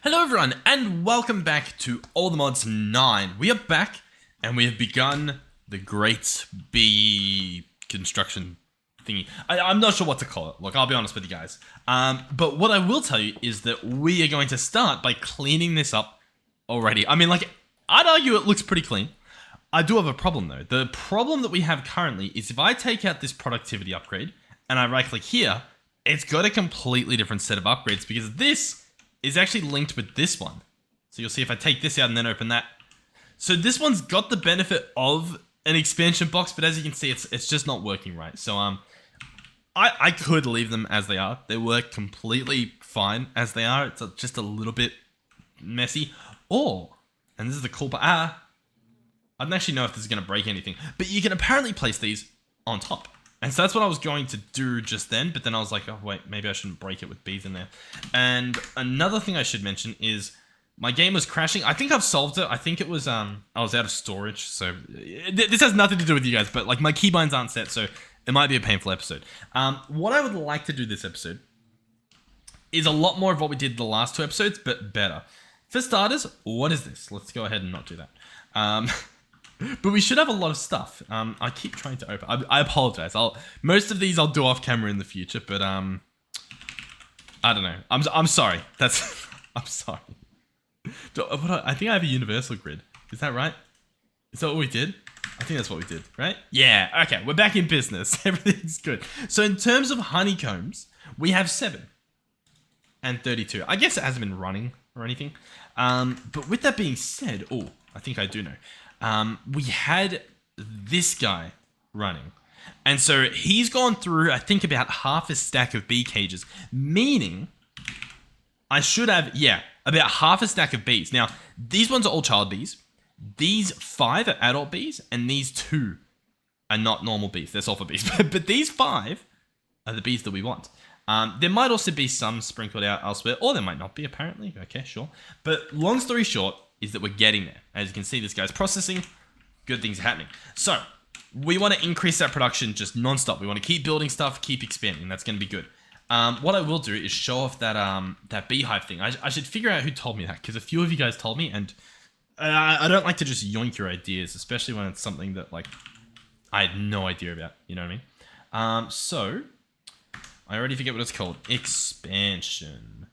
Hello everyone, and welcome back to All the Mods 9. We are back, and we have begun the great bee construction thingy. I'm not sure what to call it. Look, I'll be honest with you guys. But what I will tell you is that we are going to start by cleaning this up already. I mean, like, I'd argue it looks pretty clean. I do have a problem though. The problem that we have currently is if I take out this productivity upgrade, and I right click here, it's got a completely different set of upgrades because this is actually linked with this one. So you'll see if I take this out and then open that. So this one's got the benefit of an expansion box, but as you can see, it's just not working right. So I could leave them as they are. They work completely fine as they are. It's just a little bit messy. Or, and this is the cool part, I don't actually know if this is going to break anything, but you can apparently place these on top. And so that's what I was going to do just then, but then I was like, oh wait, maybe I shouldn't break it with bees in there. And another thing I should mention is my game was crashing. I think I've solved it. I think it was, I was out of storage. So this has nothing to do with you guys, but like my keybinds aren't set, so it might be a painful episode. What I would like to do this episode is a lot more of what we did the last two episodes, but better. For starters, what is this? Let's go ahead and not do that. But we should have a lot of stuff. I keep trying to open. I apologize. Most of these I'll do off camera in the future, but I don't know. I'm sorry. I'm sorry. I think I have a universal grid. Is that right? Is that what we did? I think that's what we did, right? Yeah. Okay, we're back in business. Everything's good. So in terms of honeycombs, we have 7 and 32. I guess it hasn't been running or anything. But with that being said, I think I do know. We had this guy running. And so he's gone through, I think, about half a stack of bee cages, meaning I should have, about half a stack of bees. Now, these ones are all child bees. These 5 are adult bees, and these 2 are not normal bees. They're sulfur bees. But these 5 are the bees that we want. There might also be some sprinkled out elsewhere, or there might not be, apparently. Okay, sure. But long story short, is that we're getting there. As you can see, this guy's processing. Good things are happening. So, we want to increase that production just non-stop. We want to keep building stuff, keep expanding. That's going to be good. What I will do is show off that beehive thing. I should figure out who told me that, because a few of you guys told me, and I don't like to just yoink your ideas, especially when it's something that, like, I had no idea about. You know what I mean? So, I already forget what it's called. Expansion.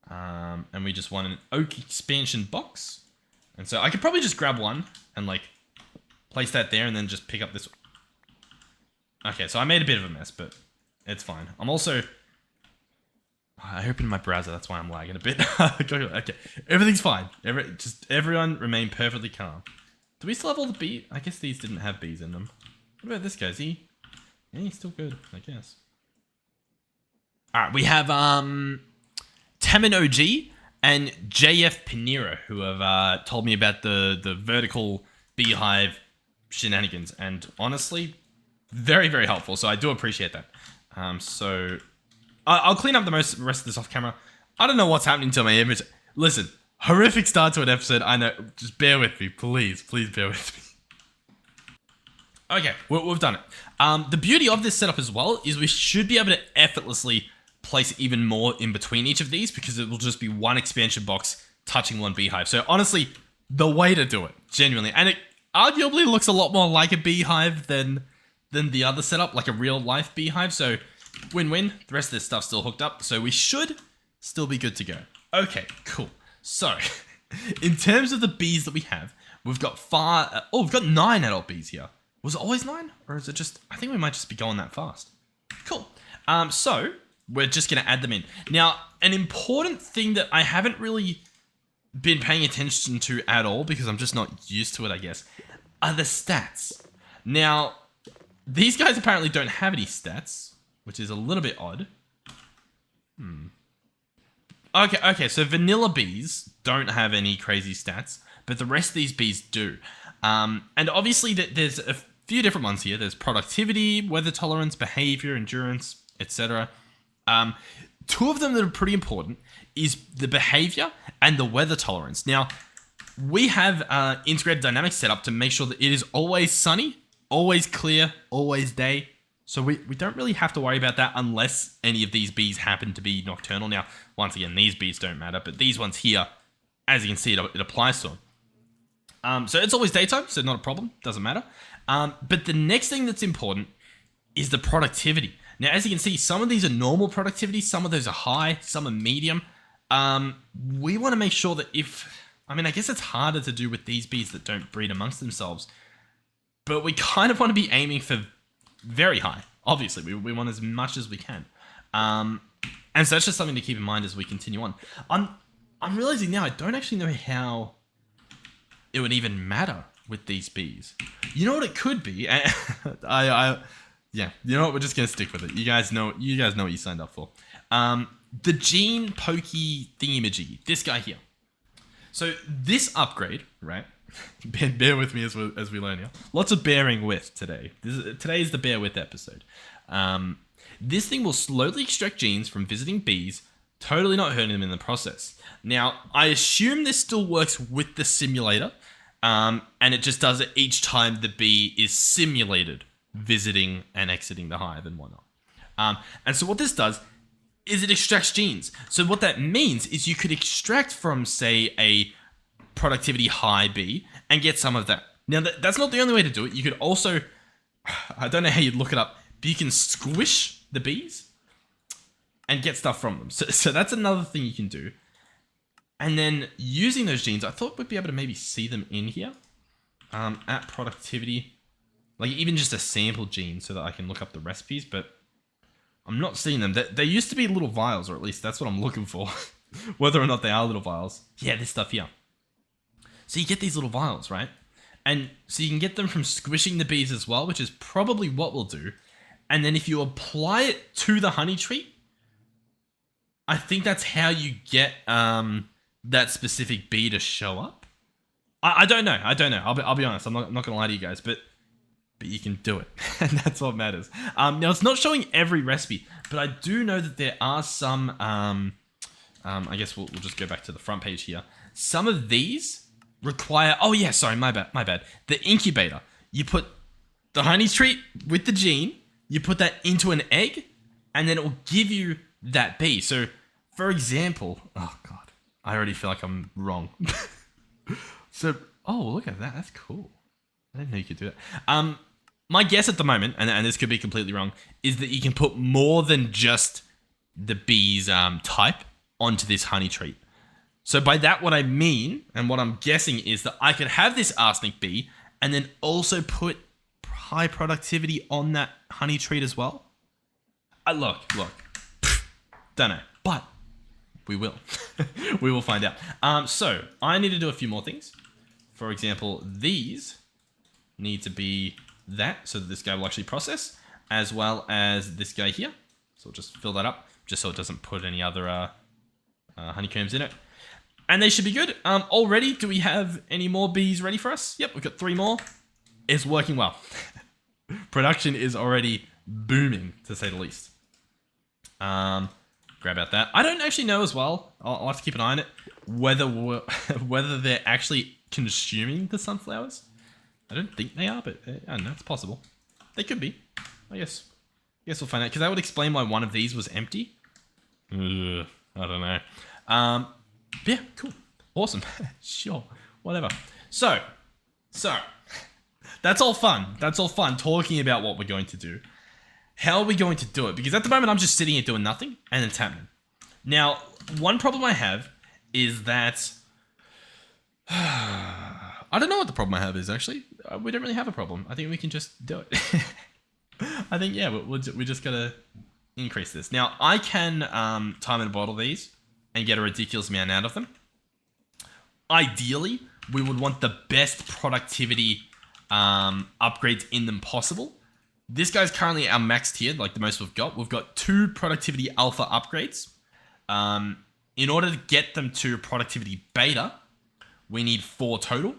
And we just want an oak expansion box. And so I could probably just grab one and like place that there and then just pick up this. Okay, so I made a bit of a mess, but it's fine. I'm also, I opened my browser, that's why I'm lagging a bit. Okay, everything's fine. Everyone remain perfectly calm. Do we still have all the bees? I guess these didn't have bees in them. What about this guy? Yeah, he's still good, I guess. All right, we have Tamin OG and JF Pinero, who have told me about the vertical beehive shenanigans, and honestly, very, very helpful. So I do appreciate that. So I'll clean up the rest of this off camera. I don't know what's happening to my image. Listen, horrific start to an episode. I know. Just bear with me, please. Please bear with me. Okay, we've done it. The beauty of this setup as well is we should be able to effortlessly place even more in between each of these, because it will just be one expansion box touching one beehive. So honestly, the way to do it, genuinely. And it arguably looks a lot more like a beehive than the other setup, like a real life beehive. So win-win. The rest of this stuff's still hooked up, so we should still be good to go. Okay, cool. So in terms of the bees that we have, we've got we've got 9 adult bees here. Was it always 9? Or is it just, I think we might just be going that fast. Cool. So we're just going to add them in. Now, an important thing that I haven't really been paying attention to at all, because I'm just not used to it, I guess, are the stats. Now, these guys apparently don't have any stats, which is a little bit odd. Okay, so vanilla bees don't have any crazy stats, but the rest of these bees do. And obviously, there's a few different ones here. There's productivity, weather tolerance, behavior, endurance, etc. 2 of them that are pretty important is the behavior and the weather tolerance. Now, we have integrated dynamics set up to make sure that it is always sunny, always clear, always day, So we don't really have to worry about that unless any of these bees happen to be nocturnal. Now, once again, these bees don't matter, but these ones here, as you can see, it applies to them. So it's always daytime, so not a problem. Doesn't matter. But the next thing that's important is the productivity. Now, as you can see, some of these are normal productivity. Some of those are high. Some are medium. We want to make sure that I guess it's harder to do with these bees that don't breed amongst themselves. But we kind of want to be aiming for very high. Obviously, we want as much as we can. And so that's just something to keep in mind as we continue on. I'm realizing now I don't actually know how it would even matter with these bees. You know what it could be? Yeah, you know what? We're just gonna stick with it. You guys know what you signed up for. The gene pokey thingamajiggy. This guy here. So this upgrade, right? Bear with me as we learn here. Lots of bearing with today. Today is the bear with episode. This thing will slowly extract genes from visiting bees, totally not hurting them in the process. Now, I assume this still works with the simulator, and it just does it each time the bee is simulated visiting and exiting the hive and whatnot. And so what this does is it extracts genes. So what that means is you could extract from, say, a productivity high bee and get some of that. Now, that's not the only way to do it. You could also, I don't know how you'd look it up, but you can squish the bees and get stuff from them. So that's another thing you can do. And then using those genes, I thought we'd be able to maybe see them in here at productivity. Like even just a sample gene so that I can look up the recipes, but I'm not seeing them. They used to be little vials, or at least that's what I'm looking for. Whether or not they are little vials. Yeah, this stuff here. So you get these little vials, right? And so you can get them from squishing the bees as well, which is probably what we'll do. And then if you apply it to the honey treat, I think that's how you get that specific bee to show up. I don't know. I'll be honest. I'm not going to lie to you guys, but you can do it. And that's what matters. Now, it's not showing every recipe, but I do know that there are some, I guess we'll just go back to the front page here. Some of these require, oh yeah, sorry, my bad. The incubator. You put the honey treat with the gene, you put that into an egg, and then it will give you that bee. So, for example, oh God, I already feel like I'm wrong. So, oh, look at that. That's cool. I didn't know you could do that. My guess at the moment, and this could be completely wrong, is that you can put more than just the bee's type onto this honey treat. So by that, what I mean, and what I'm guessing is that I could have this arsenic bee and then also put high productivity on that honey treat as well. Look, don't know, but we will. We will find out. So I need to do a few more things. For example, these need to be that so that this guy will actually process, as well as this guy here. So we'll just fill that up just so it doesn't put any other honeycombs in it. And they should be good. Already, do we have any more bees ready for us? Yep, we've got 3 more. It's working well. Production is already booming, to say the least. Grab out that. I don't actually know as well. I'll have to keep an eye on it. Whether they're actually consuming the sunflowers. I don't think they are, but I don't know. It's possible. They could be. I guess we'll find out. Because that would explain why one of these was empty. I don't know. Yeah, cool. Awesome. Sure. Whatever. So, that's all fun. That's all fun talking about what we're going to do. How are we going to do it? Because at the moment, I'm just sitting here doing nothing, and it's happening. Now, one problem I have is that... I don't know what the problem I have is, actually. We don't really have a problem. I think we can just do it. I think, yeah, we just got to increase this. Now, I can time and bottle these and get a ridiculous amount out of them. Ideally, we would want the best productivity upgrades in them possible. This guy's currently our max tier, like the most we've got. We've got 2 productivity alpha upgrades. In order to get them to productivity beta, we need 4 total.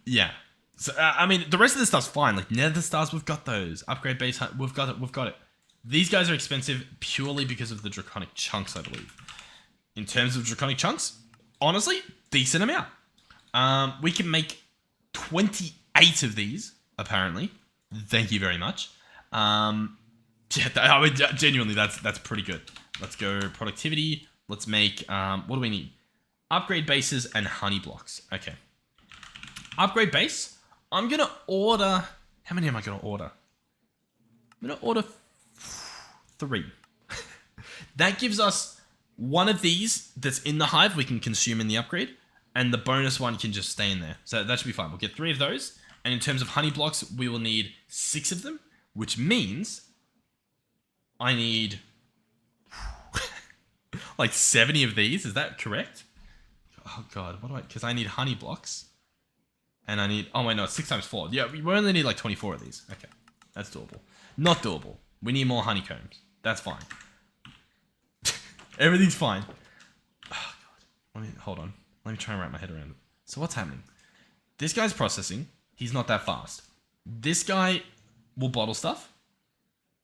Yeah. So, I mean, the rest of the stuff's fine. Like nether stars, we've got those. Upgrade base, we've got it. These guys are expensive purely because of the draconic chunks, I believe. In terms of draconic chunks, honestly, decent amount. We can make 28 of these apparently. Thank you very much. Yeah, genuinely, that's pretty good. Let's go productivity. Let's make, what do we need? Upgrade bases and honey blocks. Okay. Upgrade base. I'm going to order, how many am I going to order? I'm going to order 3. That gives us one of these that's in the hive we can consume in the upgrade, and the bonus one can just stay in there. So that should be fine. We'll get 3 of those, and in terms of honey blocks, we will need 6 of them, which means I need like 70 of these. Is that correct? Oh god, what do I, because I need honey blocks, and I need, oh wait, no, it's 6 times 4. Yeah, we only need like 24 of these. Okay, that's doable. Not doable. We need more honeycombs. That's fine. Everything's fine. Oh god. Hold on. Let me try and wrap my head around it. So what's happening? This guy's processing. He's not that fast. This guy will bottle stuff.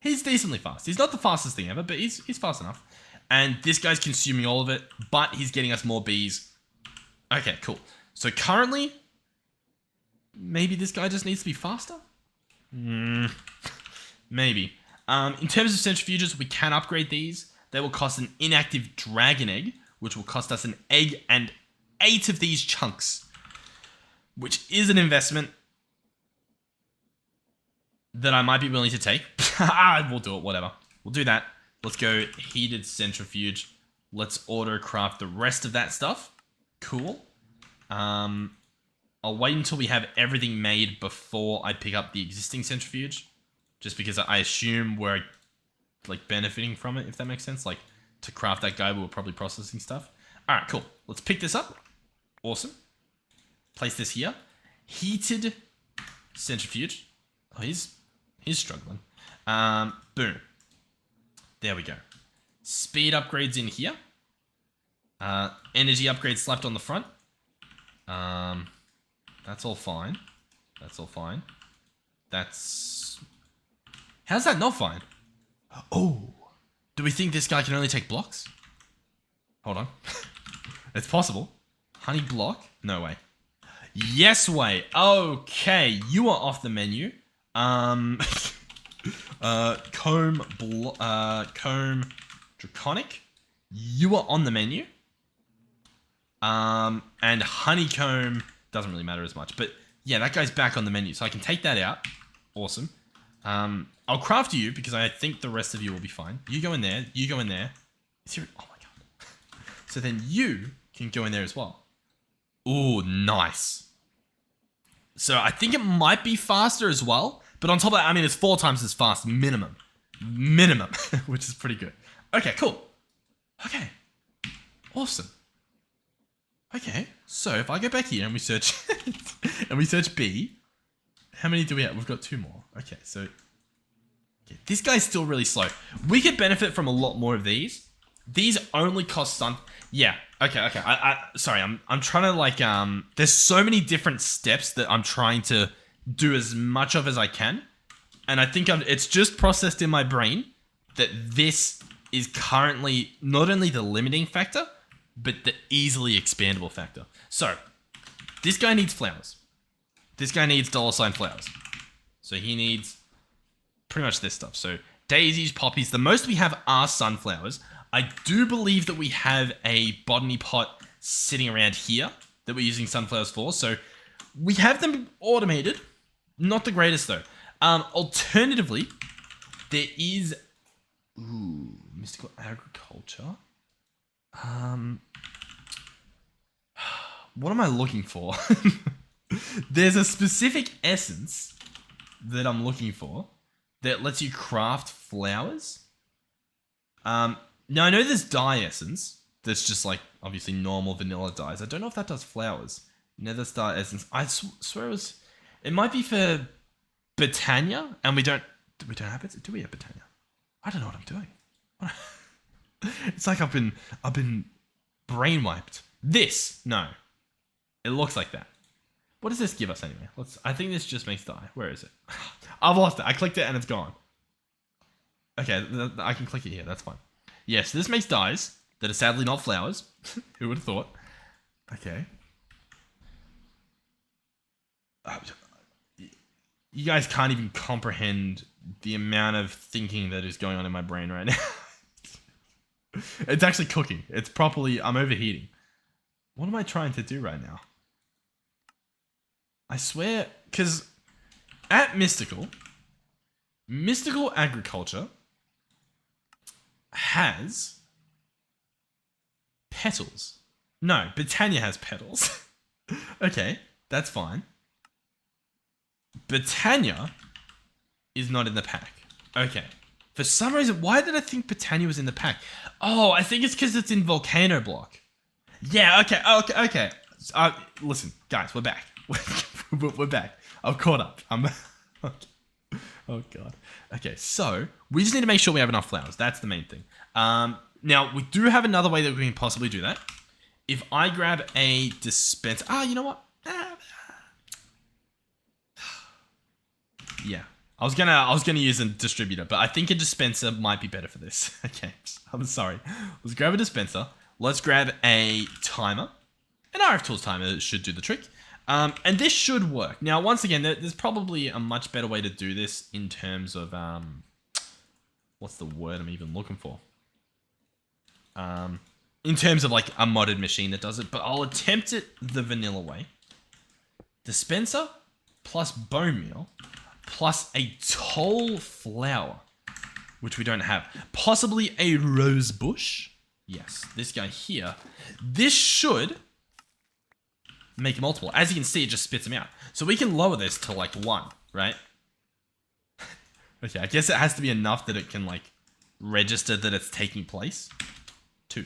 He's decently fast. He's not the fastest thing ever, but he's fast enough. And this guy's consuming all of it, but he's getting us more bees. Okay, cool. So currently, maybe this guy just needs to be faster? Maybe. In terms of centrifuges, we can upgrade these. They will cost an inactive dragon egg, which will cost us an egg and 8 of these chunks, which is an investment that I might be willing to take. We'll do it, whatever. We'll do that. Let's go heated centrifuge. Let's auto craft the rest of that stuff. Cool. I'll wait until we have everything made before I pick up the existing centrifuge, just because I assume we're like benefiting from it, if that makes sense. Like, to craft that guy, we were probably processing stuff. All right, cool. Let's pick this up. Awesome. Place this here. Heated centrifuge. Oh, he's struggling. Boom. There we go. Speed upgrades in here. Energy upgrades slapped on the front. That's all fine. That's all fine. That's... How's that not fine? Oh. Do we think this guy can only take blocks? Hold on. It's possible. Honey block? No way. Yes way. Okay. You are off the menu. Comb Draconic. You are on the menu. And Honeycomb doesn't really matter as much. But yeah, that guy's back on the menu. So I can take that out. Awesome. I'll craft you because I think the rest of you will be fine. You go in there. You go in there. Oh my god. So then you can go in there as well. Ooh, nice. So I think it might be faster as well. But on top of that, I mean, it's 4 times as fast minimum. Minimum, which is pretty good. Okay, cool. Okay. Awesome. Okay, so if I go back here and we search and we search B, how many do we have? We've got 2 more. Okay, so okay, this guy's still really slow. We could benefit from a lot more of these. These only cost some. Yeah. Okay. Sorry. I'm trying to like there's so many different steps that I'm trying to do as much of as I can, and I think it's just processed in my brain that this is currently not only the limiting factor, but the easily expandable factor. So this guy needs flowers. This guy needs $ flowers. So he needs pretty much this stuff. So daisies, poppies. The most we have are sunflowers. I do believe that we have a botany pot sitting around here that we're using sunflowers for. So we have them automated. Not the greatest though. Alternatively, there is mystical agriculture. What am I looking for? There's a specific essence that I'm looking for that lets you craft flowers. Now I know there's dye essence that's just like obviously normal vanilla dyes. I don't know if that does flowers. Nether star essence. I swear it might be for Botania, and we don't have it. Do we have Botania? I don't know what I'm doing. It's like I've been brain wiped. No. It looks like that. What does this give us anyway? I think this just makes dye. Where is it? I've lost it. I clicked it and it's gone. Okay, I can click it here. That's fine. Yes, this makes dyes that are sadly not flowers. Who would have thought? Okay. You guys can't even comprehend the amount of thinking that is going on in my brain right now. It's actually cooking. It's properly... I'm overheating. What am I trying to do right now? I swear... Because at Mystical Agriculture has petals. No, Britannia has petals. Okay, that's fine. Britannia is not in the pack. Okay. For some reason, why did I think Britannia was in the pack? Oh, I think it's because it's in Volcano Block. Yeah, okay. Listen, guys, we're back. We're back. I've caught up. Okay. Oh, God. Okay, so we just need to make sure we have enough flowers. That's the main thing. Now, we do have another way that we can possibly do that. If I grab a dispenser... you know what? Yeah. I was gonna use a distributor, but I think a dispenser might be better for this. Okay, I'm sorry. Let's grab a dispenser. Let's grab a timer. An RF Tools timer should do the trick. And this should work. Now, once again, there's probably a much better way to do this in terms of... what's the word I'm even looking for? In terms of like a modded machine that does it, but I'll attempt it the vanilla way. Dispenser plus bone meal plus a tall flower, which we don't have. Possibly a rose bush. Yes, this guy here. This should make multiple. As you can see, it just spits them out. So we can lower this to like 1, right? Okay, I guess it has to be enough that it can like register that it's taking place. 2.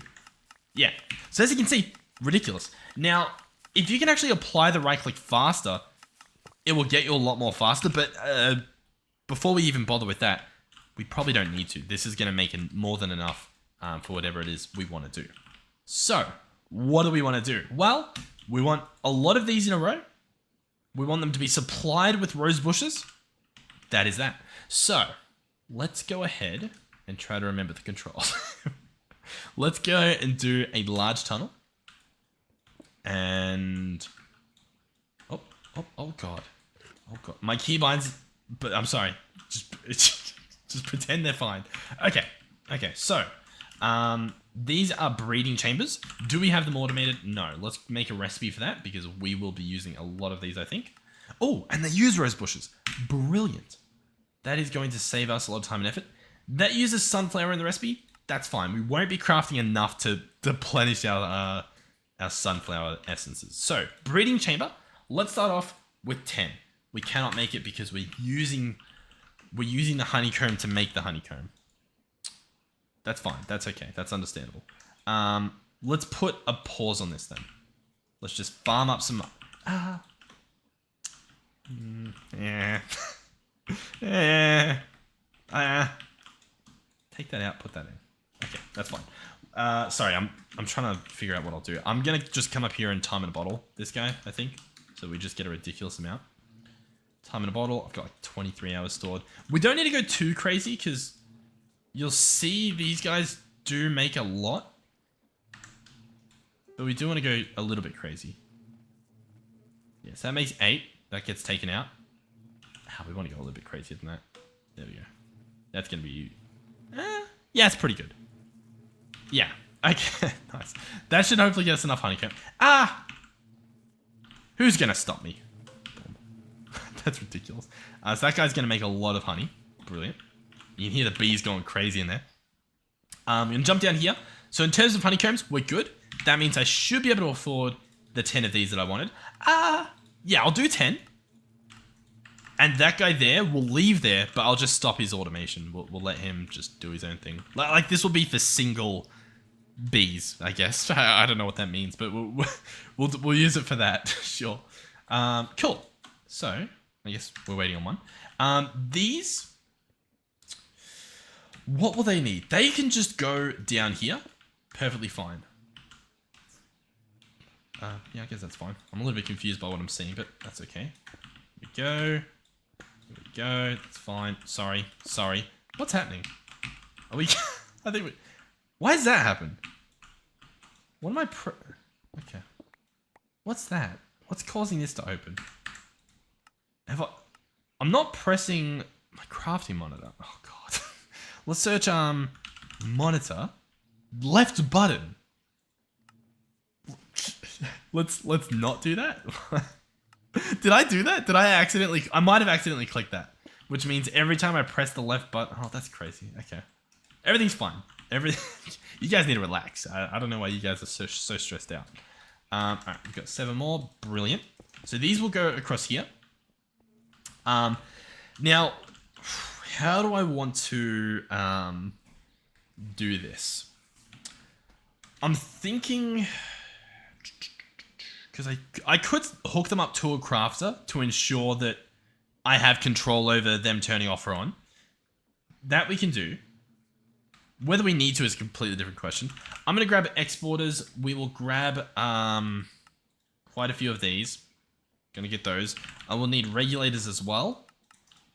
Yeah. So as you can see, ridiculous. Now, if you can actually apply the right click faster, it will get you a lot more faster. But before we even bother with that, we probably don't need to. This is going to make it more than enough for whatever it is we want to do. So, what do we want to do? Well, we want a lot of these in a row. We want them to be supplied with rose bushes. That is that. So, let's go ahead and try to remember the controls. Let's go and do a large tunnel. And... Oh God. Oh God. My keybinds... But I'm sorry. Just pretend they're fine. Okay. So, these are breeding chambers. Do we have them automated? No. Let's make a recipe for that because we will be using a lot of these, I think. Oh, and they use rose bushes. Brilliant. That is going to save us a lot of time and effort. That uses sunflower in the recipe. That's fine. We won't be crafting enough to deplenish our sunflower essences. So, breeding chamber. Let's start off with 10. We cannot make it because we're using the honeycomb to make the honeycomb. That's fine. That's okay. That's understandable. Let's put a pause on this then. Let's just farm up some... Yeah. Take that out, put that in. Okay, that's fine. Sorry, I'm trying to figure out what I'll do. I'm gonna just come up here and time in a bottle this guy, I think. So we just get a ridiculous amount. Time in a bottle. I've got like 23 hours stored. We don't need to go too crazy because you'll see these guys do make a lot. But we do want to go a little bit crazy. Yes, that makes 8. That gets taken out. We want to go a little bit crazier than that. There we go. That's going to be... yeah, it's pretty good. Yeah. Okay, nice. That should hopefully get us enough honeycomb. Who's going to stop me? That's ridiculous. So that guy's going to make a lot of honey. Brilliant. You can hear the bees going crazy in there. I'm going to jump down here. So in terms of honeycombs, we're good. That means I should be able to afford the 10 of these that I wanted. Yeah, I'll do 10. And that guy there will leave there, but I'll just stop his automation. We'll let him just do his own thing. Like this will be for single bees, I guess. I don't know what that means, but we'll use it for that. Sure. Cool. So, I guess we're waiting on one. These, what will they need? They can just go down here. Perfectly fine. Yeah, I guess that's fine. I'm a little bit confused by what I'm seeing, but that's okay. Here we go. Here we go. That's fine. Sorry. What's happening? Are we... I think we... Why does that happen? What am I Okay. What's that? What's causing this to open? I'm not pressing my crafting monitor. Oh god. Let's search monitor. Left button. Let's not do that. Did I do that? Did I accidentally? I might have accidentally clicked that. Which means every time I press the left button. Oh, that's crazy. Okay. Everything's fine. You guys need to relax. I don't know why you guys are so stressed out. Alright, we've got 7 more. Brilliant. So these will go across here. Now, how do I want to do this? I'm thinking, because I could hook them up to a crafter to ensure that I have control over them turning off or on. That we can do. Whether we need to is a completely different question. I'm going to grab exporters. We will grab quite a few of these. Going to get those. I will need regulators as well.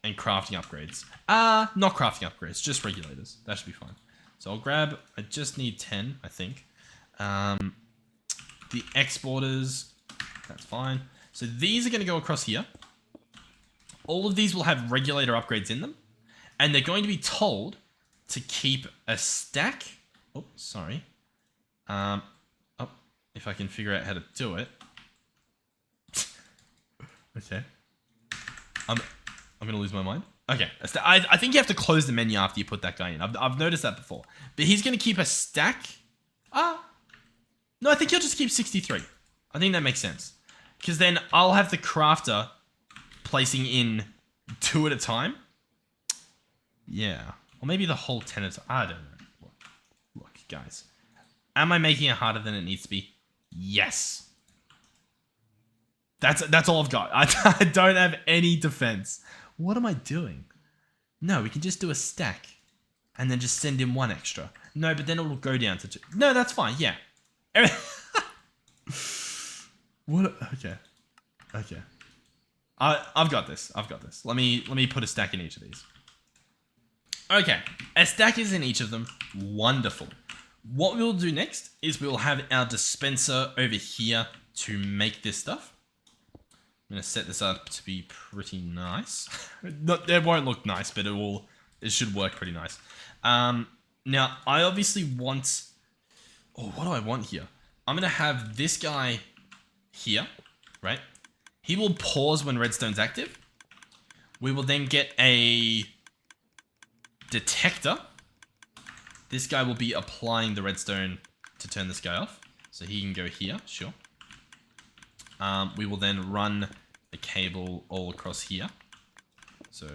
And crafting upgrades. Not crafting upgrades, just regulators. That should be fine. So I'll grab, I just need 10, I think. The exporters, that's fine. So these are going to go across here. All of these will have regulator upgrades in them. And they're going to be told to keep a stack. Oh, sorry. If I can figure out how to do it. Okay. I'm going to lose my mind. Okay. I think you have to close the menu after you put that guy in. I've noticed that before. But he's going to keep a stack. No, I think he'll just keep 63. I think that makes sense. Because then I'll have the crafter placing in 2 at a time. Yeah. Or maybe the whole 10 at a time. I don't know. Look, guys. Am I making it harder than it needs to be? Yes. That's all I've got. I don't have any defense. What am I doing? No, we can just do a stack. And then just send in 1 extra. No, but then it will go down to 2. No, that's fine. Yeah. What? Okay. Okay. I've got this. I've got this. Let me put a stack in each of these. Okay. A stack is in each of them. Wonderful. What we'll do next is we'll have our dispenser over here to make this stuff. I'm going to set this up to be pretty nice. It won't look nice, but it should work pretty nice. Now, I obviously want... Oh, what do I want here? I'm going to have this guy here, right? He will pause when redstone's active. We will then get a detector. This guy will be applying the redstone to turn this guy off. So he can go here, sure. We will then run a cable all across here. So,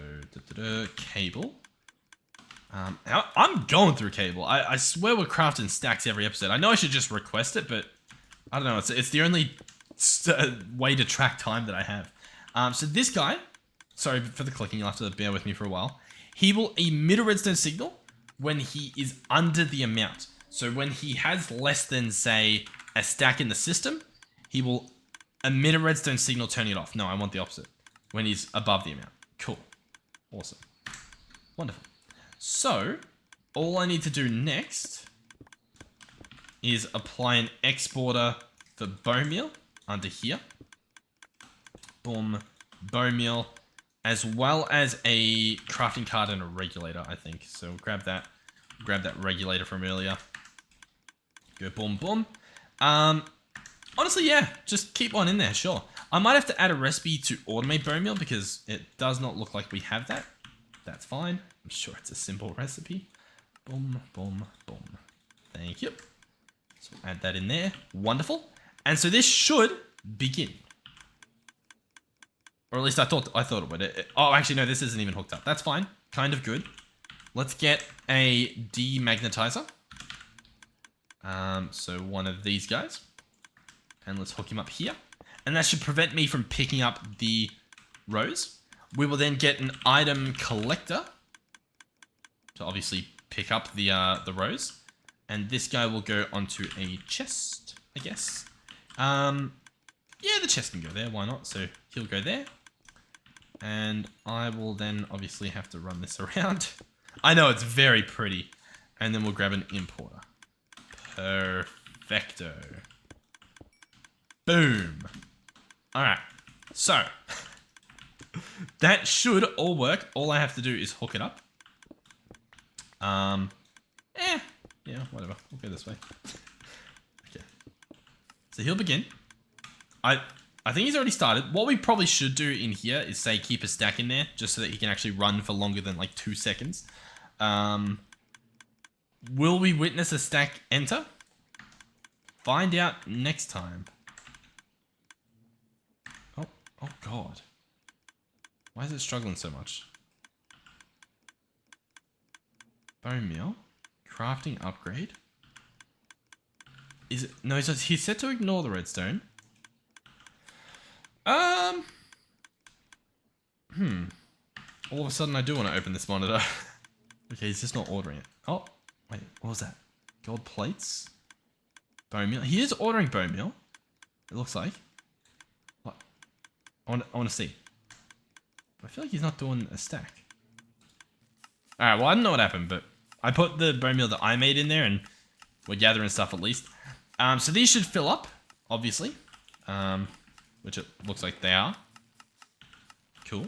cable. I'm going through cable. I swear we're crafting stacks every episode. I know I should just request it, but I don't know. It's the only way to track time that I have. So this guy, sorry for the clicking, you'll have to bear with me for a while. He will emit a redstone signal when he is under the amount. So when he has less than, say, a stack in the system, he will emit a redstone signal turning it off. No, I want the opposite. When he's above the amount. Cool. Awesome. Wonderful. So, all I need to do next is apply an exporter for bone meal under here. Boom. Bone meal. As well as a crafting card and a regulator, I think. So grab that. Grab that regulator from earlier. Go boom, boom. Honestly, yeah. Just keep one in there, sure. I might have to add a recipe to automate bone meal because it does not look like we have that. That's fine. I'm sure it's a simple recipe. Boom, boom, boom. Thank you. So add that in there. Wonderful. And so this should begin. Or at least I thought it would. Oh, actually, no, this isn't even hooked up. That's fine. Kind of good. Let's get a demagnetizer. So one of these guys. And let's hook him up here. And that should prevent me from picking up the rows. We will then get an item collector to obviously pick up the rows. And this guy will go onto a chest, I guess. Yeah, the chest can go there. Why not? So he'll go there. And I will then obviously have to run this around. I know, it's very pretty. And then we'll grab an importer. Perfecto. Boom. All right. So that should all work. All I have to do is hook it up. Yeah, whatever. We'll go this way. Okay. So he'll begin. I think he's already started. What we probably should do in here is say keep a stack in there just so that he can actually run for longer than like 2 seconds. Will we witness a stack enter? Find out next time. Oh God. Why is it struggling so much? Bone meal? Crafting upgrade? Is it? No, he's set to ignore the redstone. All of a sudden I do want to open this monitor. Okay, he's just not ordering it. Oh, wait, what was that? Gold plates? Bone meal? He is ordering bone meal. It looks like. What? I want to see. I feel like he's not doing a stack. Alright, well I don't know what happened, but I put the bone meal that I made in there and we're gathering stuff at least. So these should fill up, obviously. Which it looks like they are. Cool.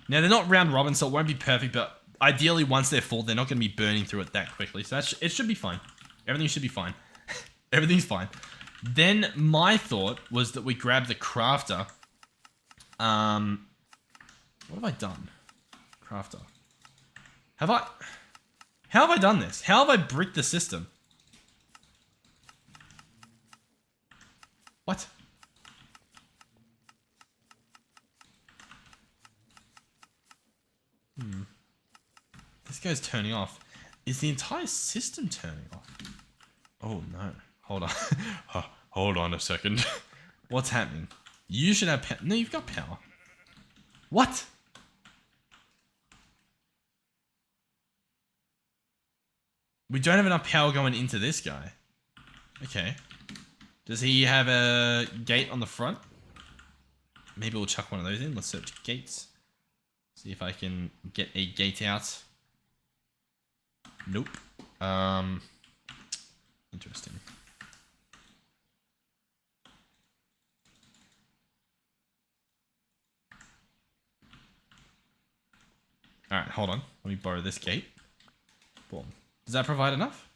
Now they're not round robin, so it won't be perfect, but ideally once they're full, they're not going to be burning through it that quickly. So it should be fine. Everything should be fine. Everything's fine. Then my thought was that we grab the crafter. What have I done? Crafter. How have I done this? How have I bricked the system? What? This guy's turning off. Is the entire system turning off? Oh no. Hold on. Hold on a second. What's happening? You should have power. No, you've got power. What? We don't have enough power going into this guy. Okay. Does he have a gate on the front? Maybe we'll chuck one of those in. Let's search gates. See if I can get a gate out. Nope. Interesting. Alright, hold on. Let me borrow this gate. Boom. Does that provide enough?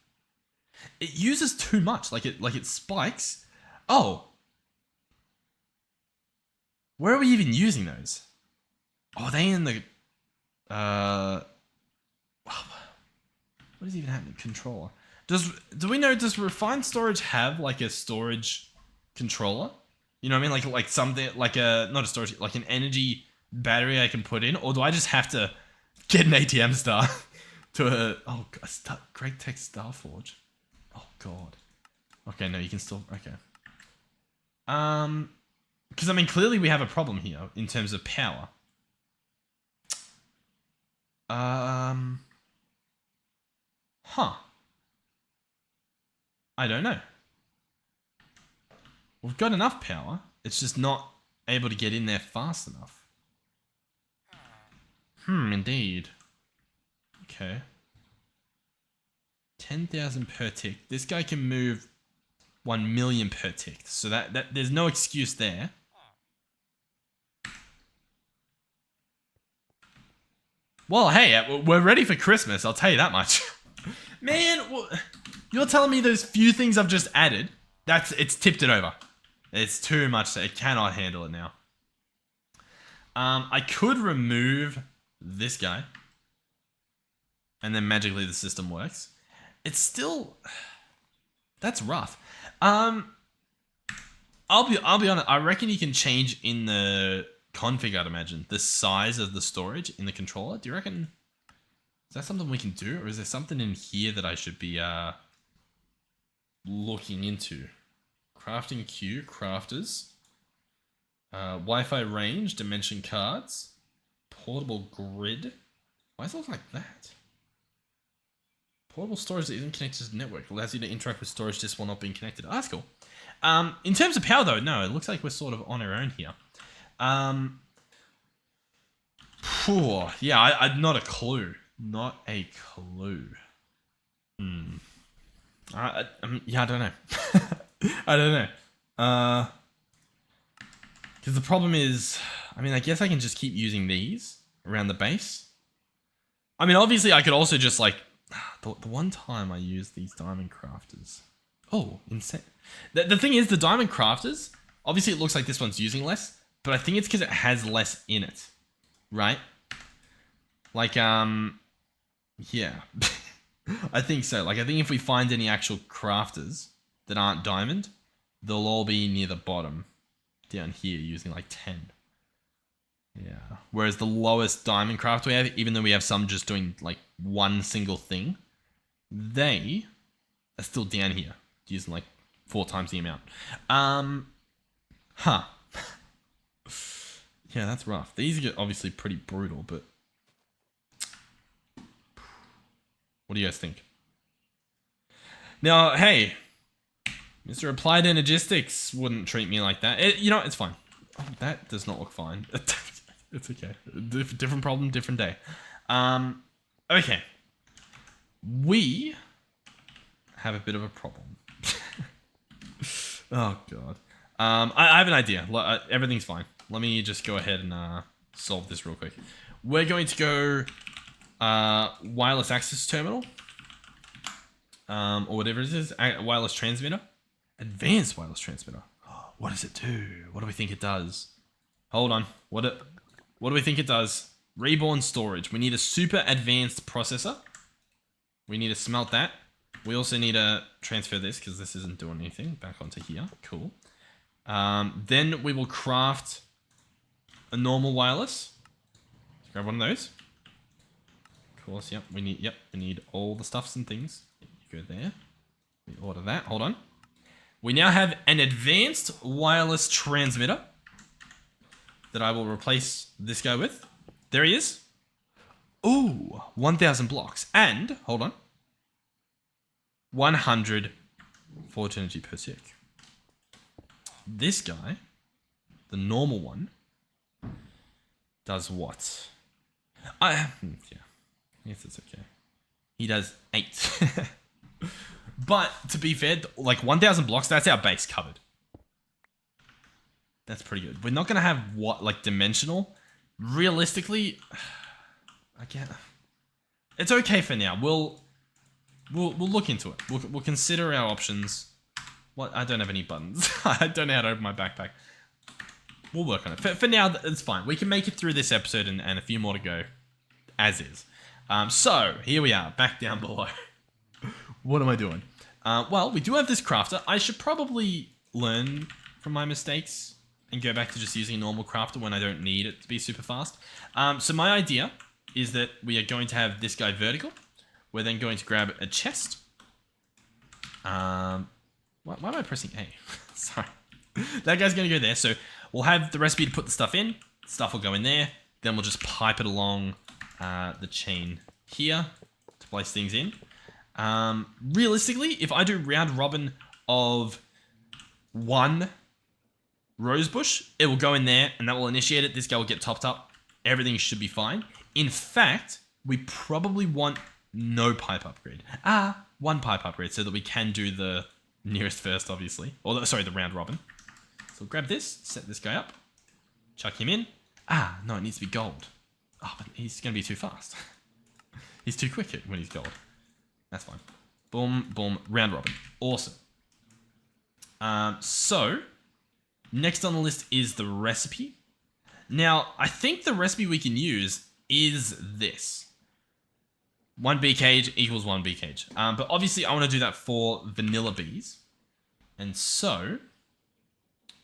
It uses too much. Like it spikes. Oh. Where are we even using those? Oh, are they in the... What is even happening? Controller. Do we know, does refined storage have like a storage controller? You know what I mean? Like something, like not a storage, like an energy battery I can put in? Or do I just have to get an ATM star to oh, Great Tech Starforge. Oh God. Okay, no, you can still, okay. Because I mean, clearly we have a problem here in terms of power. Huh. I don't know. We've got enough power. It's just not able to get in there fast enough. Indeed. Okay. 10,000 per tick. This guy can move 1 million per tick. So that there's no excuse there. Well, hey, we're ready for Christmas. I'll tell you that much. Man, you're telling me those few things I've just added, it's tipped it over. It's too much. It cannot handle it now. I could remove this guy. And then magically the system works. It's still... That's rough. I'll be honest. I reckon you can change in the config, I'd imagine, the size of the storage in the controller. Do you reckon... Is that something we can do? Or is there something in here that I should be looking into? Crafting queue, crafters. Wi-Fi range, dimension cards. Portable grid. Why does it look like that? Portable storage that isn't connected to the network. Allows you to interact with storage disks while not being connected. Oh, that's cool. In terms of power though, no, it looks like we're sort of on our own here. Yeah, I'm not a clue. Not a clue. Yeah, I don't know. I don't know. Because the problem is, I mean, I guess I can just keep using these around the base. I mean, obviously, I could also just like... The one time I used these diamond crafters... Oh, insane. The thing is, the diamond crafters... Obviously, it looks like this one's using less. But I think it's because it has less in it. Right? Like, yeah. I think so. Like, I think if we find any actual crafters that aren't diamond, they'll all be near the bottom. Down here, using like 10. Yeah. Whereas the lowest diamond craft we have, even though we have some just doing like one single thing, they are still down here, using like 4 times the amount. Huh. Yeah, that's rough. These are obviously pretty brutal, but what do you guys think? Now, hey, Mr. Applied Energistics wouldn't treat me like that. You know, it's fine. Oh, that does not look fine. It's okay. Different problem, different day. Okay. We have a bit of a problem. Oh, God. I have an idea. Everything's fine. Let me just go ahead and solve this real quick. We're going to go wireless access terminal. Or whatever it is. Wireless transmitter. Advanced wireless transmitter. What does it do? What do we think it does? Hold on. What do we think it does? Reborn storage. We need a super advanced processor. We need to smelt that. We also need to transfer this because this isn't doing anything. Back onto here. Cool. Then we will craft a normal wireless. Let's grab one of those. Of course, yep. We need all the stuffs and things. You go there. We order that. Hold on. We now have an advanced wireless transmitter that I will replace this guy with. There he is. Ooh, 1,000 blocks. And, hold on, 100 forge energy per tick. This guy, the normal one, does what? Yeah, I guess it's okay. He does 8. But, to be fair, like 1,000 blocks, that's our base covered. That's pretty good. We're not going to have what, like dimensional. Realistically, I can't. It's okay for now. We'll look into it. We'll consider our options. What? I don't have any buttons. I don't know how to open my backpack. We'll work on it. For now, it's fine. We can make it through this episode and a few more to go, as is. So, here we are, back down below. What am I doing? Well, we do have this crafter. I should probably learn from my mistakes and go back to just using a normal crafter when I don't need it to be super fast. So my idea is that we are going to have this guy vertical. We're then going to grab a chest. Why am I pressing A? Sorry. That guy's going to go there. So we'll have the recipe to put the stuff in. Stuff will go in there. Then we'll just pipe it along the chain here to place things in. Realistically, if I do round robin of 1 rose bush, it will go in there and that will initiate it. This guy will get topped up. Everything should be fine. In fact, we probably want no pipe upgrade. 1 pipe upgrade so that we can do the nearest first, obviously. Or, the round robin. So grab this, set this guy up, chuck him in. No, it needs to be gold. Oh, but he's going to be too fast. He's too quick when he's gold. That's fine. Boom, boom, round robin. Awesome. So, next on the list is the recipe. Now, I think the recipe we can use is this. 1 bee cage equals 1 bee cage. But obviously, I want to do that for vanilla bees. And so,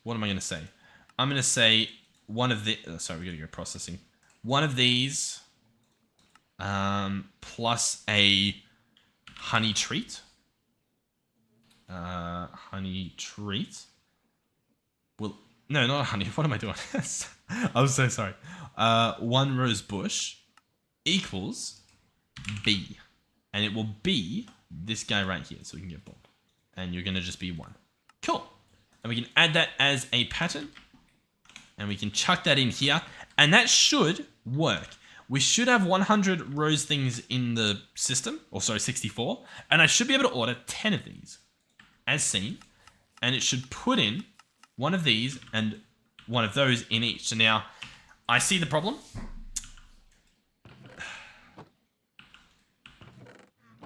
what am I going to say? I'm going to say one of the... sorry, we got to go processing. One of these plus a honey treat. Honey treat. Well, no, not a honey. What am I doing? I'm so sorry. 1 rose bush equals bee. And it will be this guy right here. So we can get bold. And you're going to just be 1. Cool. And we can add that as a pattern. And we can chuck that in here. And that should work. We should have 100 rose things in the system. Or sorry, 64. And I should be able to order 10 of these. As seen. And it should put in 1 of these and 1 of those in each. So now, I see the problem.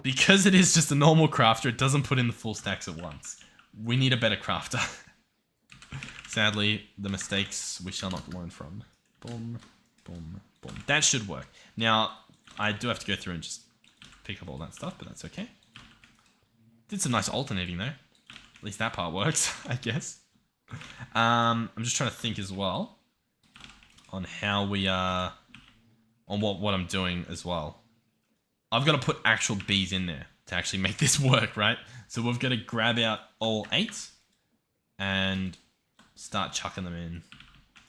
Because it is just a normal crafter, it doesn't put in the full stacks at once. We need a better crafter. Sadly, the mistakes we shall not learn from. Boom, boom, boom. That should work. Now, I do have to go through and just pick up all that stuff, but that's okay. Did some nice alternating though. At least that part works, I guess. I'm just trying to think as well on how we on what I'm doing as well. I've got to put actual bees in there to actually make this work, right? So we've got to grab out all 8 and start chucking them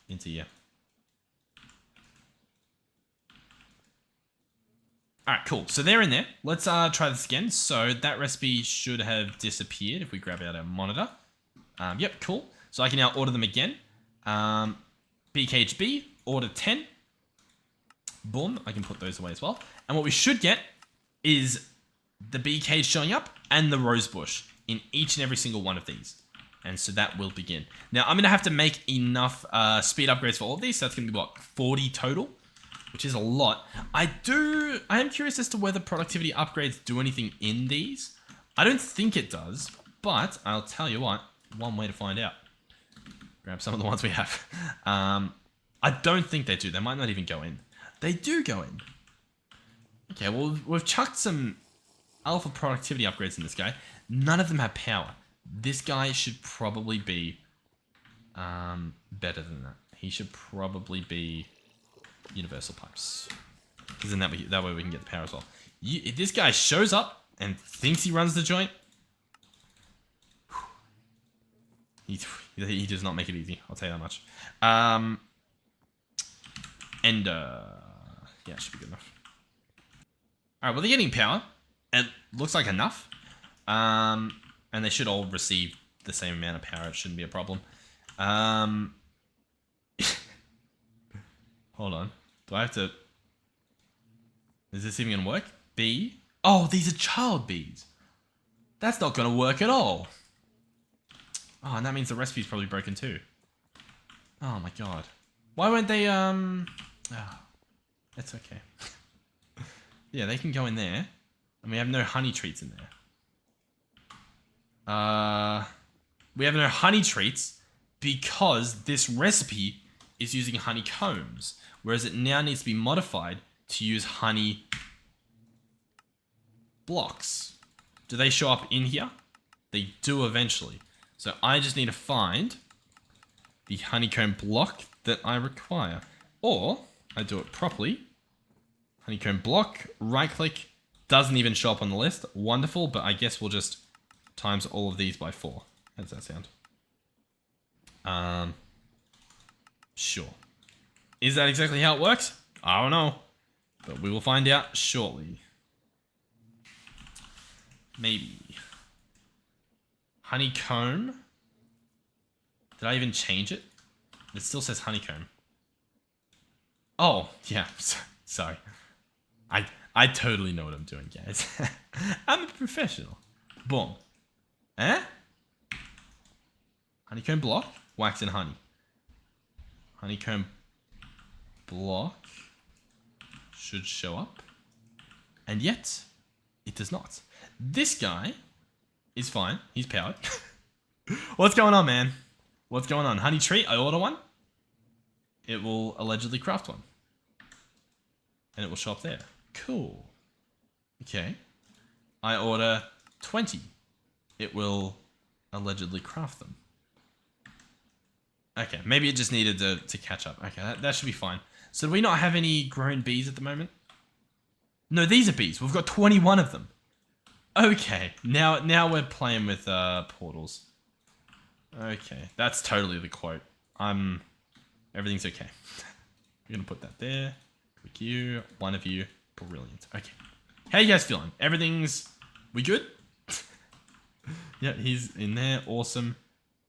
into here. All right, cool. So they're in there. Let's try this again. So that recipe should have disappeared if we grab out our monitor. Yep, cool. So I can now order them again. BKHB, order 10. Boom, I can put those away as well. And what we should get is the bee cage showing up and the rose bush in each and every single one of these. And so that will begin. Now, I'm going to have to make enough speed upgrades for all of these. So that's going to be, what, 40 total? Which is a lot. I am curious as to whether productivity upgrades do anything in these. I don't think it does, but I'll tell you what, one way to find out. Grab some of the ones we have. I don't think they do. They might not even go in. They do go in. Okay, well, we've chucked some alpha productivity upgrades in this guy. None of them have power. This guy should probably be better than that. He should probably be universal pipes. Because then that way we can get the power as well. If this guy shows up and thinks he runs the joint, he does not make it easy. I'll tell you that much. Yeah, it should be good enough. Alright, well, they're getting power. It looks like enough. And they should all receive the same amount of power. It shouldn't be a problem. Hold on. Do I have to... Is this even going to work? Bee? Oh, these are child bees. That's not going to work at all. Oh, and that means the recipe's probably broken too. Oh my god. Why weren't they, Oh, it's okay. Yeah, they can go in there. And we have no honey treats in there. We have no honey treats because this recipe is using honeycombs. Whereas it now needs to be modified to use honey blocks. Do they show up in here? They do eventually. So I just need to find the honeycomb block that I require. Or I do it properly. Honeycomb block, right click, doesn't even show up on the list. Wonderful, but I guess we'll just times all of these by 4. How does that sound? Sure. Is that exactly how it works? I don't know. But we will find out shortly. Maybe. Honeycomb. Did I even change it? It still says honeycomb. Oh, yeah. Sorry. I totally know what I'm doing, guys. I'm a professional. Boom. Eh? Honeycomb block. Wax and honey. Honeycomb block should show up. And yet, it does not. This guy is fine. He's powered. What's going on, man? What's going on? Honey tree, I order one. It will allegedly craft one. And it will show up there. Cool. Okay. I order 20. It will allegedly craft them. Okay, maybe it just needed to catch up. Okay, that should be fine. So do we not have any grown bees at the moment? No, these are bees. We've got 21 of them. Okay, now we're playing with portals. Okay, that's totally the quote. Everything's okay. We're gonna put that there. Click you, one of you. Brilliant. Okay. How you guys feeling? We good? Yeah, he's in there. Awesome.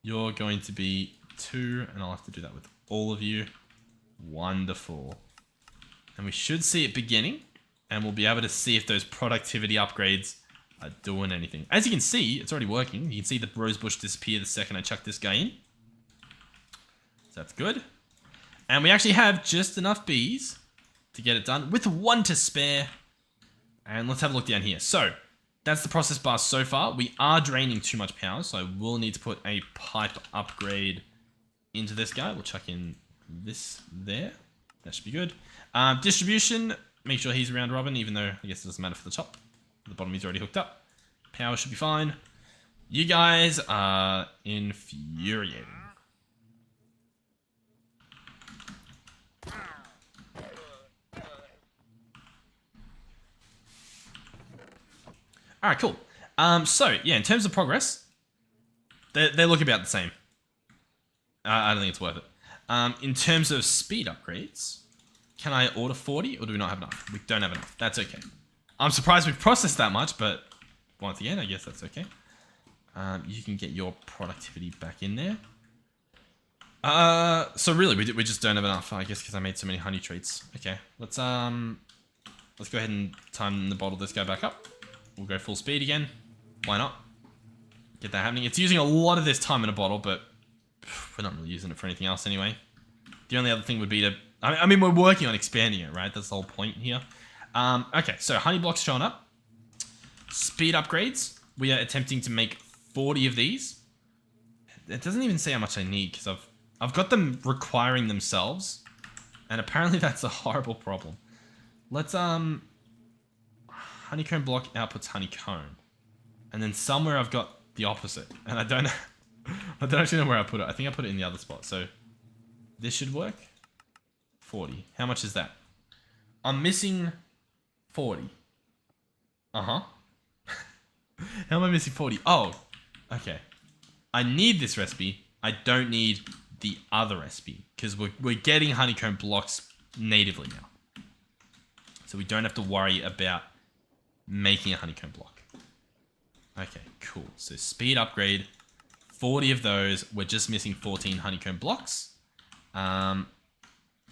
You're going to be 2, and I'll have to do that with all of you. Wonderful. And we should see it beginning, and we'll be able to see if those productivity upgrades are doing anything. As you can see, it's already working. You can see the rose bush disappear the second I chuck this guy in. So that's good. And we actually have just enough bees to get it done with 1 to spare. And let's have a look down here. So that's the process bar so far. We are draining too much power, so I will need to put a pipe upgrade into this guy. We'll chuck in this there. That should be good. Distribution, make sure he's around Robin, even though I guess it doesn't matter for the top. The bottom he's already hooked up. Power should be fine. You guys are infuriating. All right, cool. So yeah, in terms of progress, they look about the same. I don't think it's worth it. In terms of speed upgrades, can I order 40 or do we not have enough? We don't have enough. That's okay. I'm surprised we've processed that much, but once again, I guess that's okay. You can get your productivity back in there. So really, we just don't have enough, I guess, because I made so many honey treats. Okay, let's go ahead and time the bottle this guy back up. We'll go full speed again. Why not? Get that happening. It's using a lot of this time in a bottle, but we're not really using it for anything else anyway. The only other thing would be to... I mean, we're working on expanding it, right? That's the whole point here. Okay, so honey blocks showing up. Speed upgrades. We are attempting to make 40 of these. It doesn't even say how much I need, because I've got them requiring themselves. And apparently that's a horrible problem. Let's... Honeycomb block outputs honeycomb. And then somewhere I've got the opposite. And I don't actually know where I put it. I think I put it in the other spot. So this should work. 40. How much is that? I'm missing 40. Uh-huh. How am I missing 40? Oh, okay. I need this recipe. I don't need the other recipe. Because we're getting honeycomb blocks natively now. So we don't have to worry about making a honeycomb block. Okay, cool. So speed upgrade, 40 of those. We're just missing 14 honeycomb blocks. And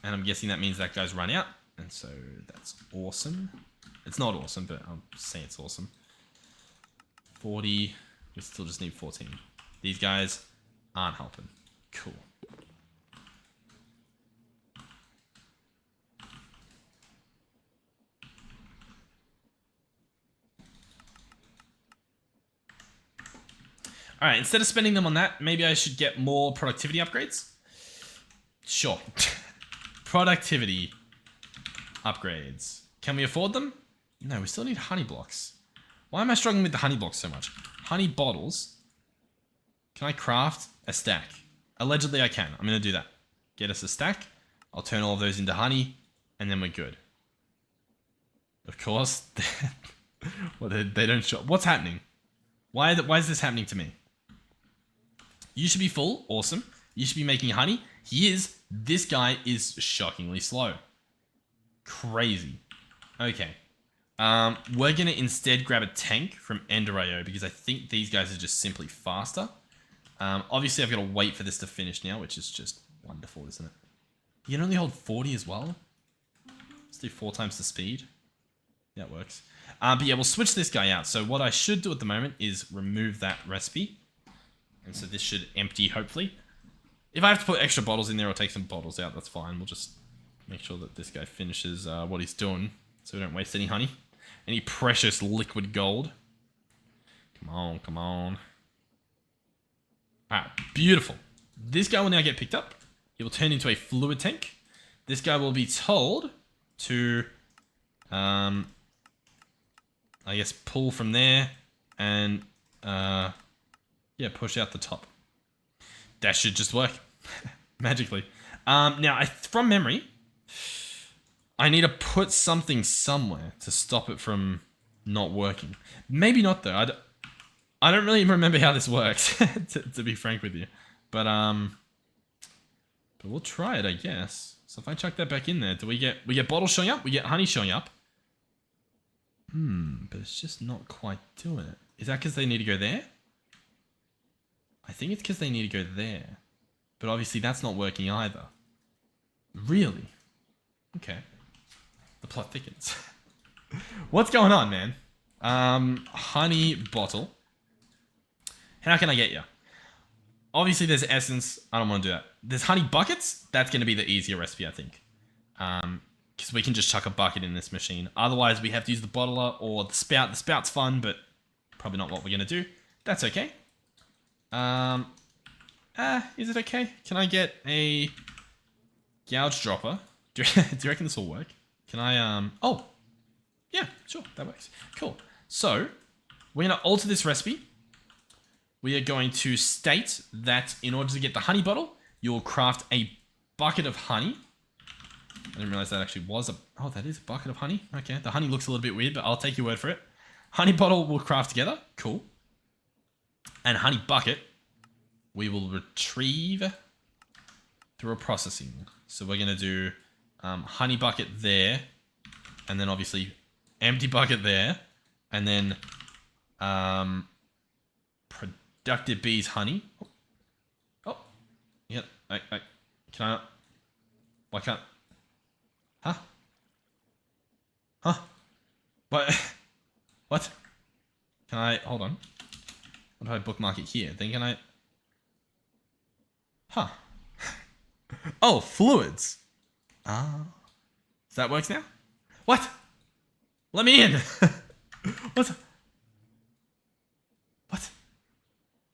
I'm guessing that means that guy's run out. And so that's awesome. It's not awesome, but I'll say it's awesome. 40. We still just need 14. These guys aren't helping. Cool. All right, instead of spending them on that, maybe I should get more productivity upgrades. Sure. Productivity upgrades. Can we afford them? No, we still need honey blocks. Why am I struggling with the honey blocks so much? Honey bottles. Can I craft a stack? Allegedly, I can. I'm going to do that. Get us a stack. I'll turn all of those into honey, and then we're good. Of course. Well, they don't show. What's happening? Why is this happening to me? You should be full. Awesome. You should be making honey. He is. This guy is shockingly slow. Crazy. Okay. We're going to instead grab a tank from Ender.io because I think these guys are just simply faster. Obviously, I've got to wait for this to finish now, which is just wonderful, isn't it? You can only hold 40 as well. Let's do 4 times the speed. Yeah, it works. But yeah, we'll switch this guy out. So what I should do at the moment is remove that recipe. And so this should empty, hopefully. If I have to put extra bottles in there or take some bottles out, that's fine. We'll just make sure that this guy finishes what he's doing so we don't waste any honey. Any precious liquid gold. Come on, come on. Alright, beautiful. This guy will now get picked up. He will turn into a fluid tank. This guy will be told to... I guess pull from there and yeah, push out the top. That should just work magically. Now, from memory, I need to put something somewhere to stop it from not working. Maybe not though. I don't really remember how this works, to be frank with you. But we'll try it, I guess. So if I chuck that back in there, do we get bottles showing up? We get honey showing up. But it's just not quite doing it. Is that because they need to go there? I think it's because they need to go there. But obviously that's not working either. Really? Okay. The plot thickens. What's going on, man? Honey bottle. How can I get you? Obviously, there's essence. I don't want to do that. There's honey buckets. That's going to be the easier recipe, I think. Because we can just chuck a bucket in this machine. Otherwise, we have to use the bottler or the spout. The spout's fun, but probably not what we're going to do. That's okay. Is it okay? Can I get a gouge dropper? Do you reckon this will work? Can I, oh. Yeah, sure, that works. Cool. So, we're going to alter this recipe. We are going to state that in order to get the honey bottle, you'll craft a bucket of honey. I didn't realize that actually was a... Oh, that is a bucket of honey. Okay, the honey looks a little bit weird, but I'll take your word for it. Honey bottle we'll craft together. Cool. And honey bucket, we will retrieve through a processing. So we're going to do honey bucket there, and then obviously empty bucket there, and then productive bees honey. Oh, yeah. Can I? Why can't? Huh? Huh? What? What? Can I? Hold on. What if I bookmark it here? Then can I? Huh? Oh, fluids. Ah. So that works now? What? Let me in. What? What?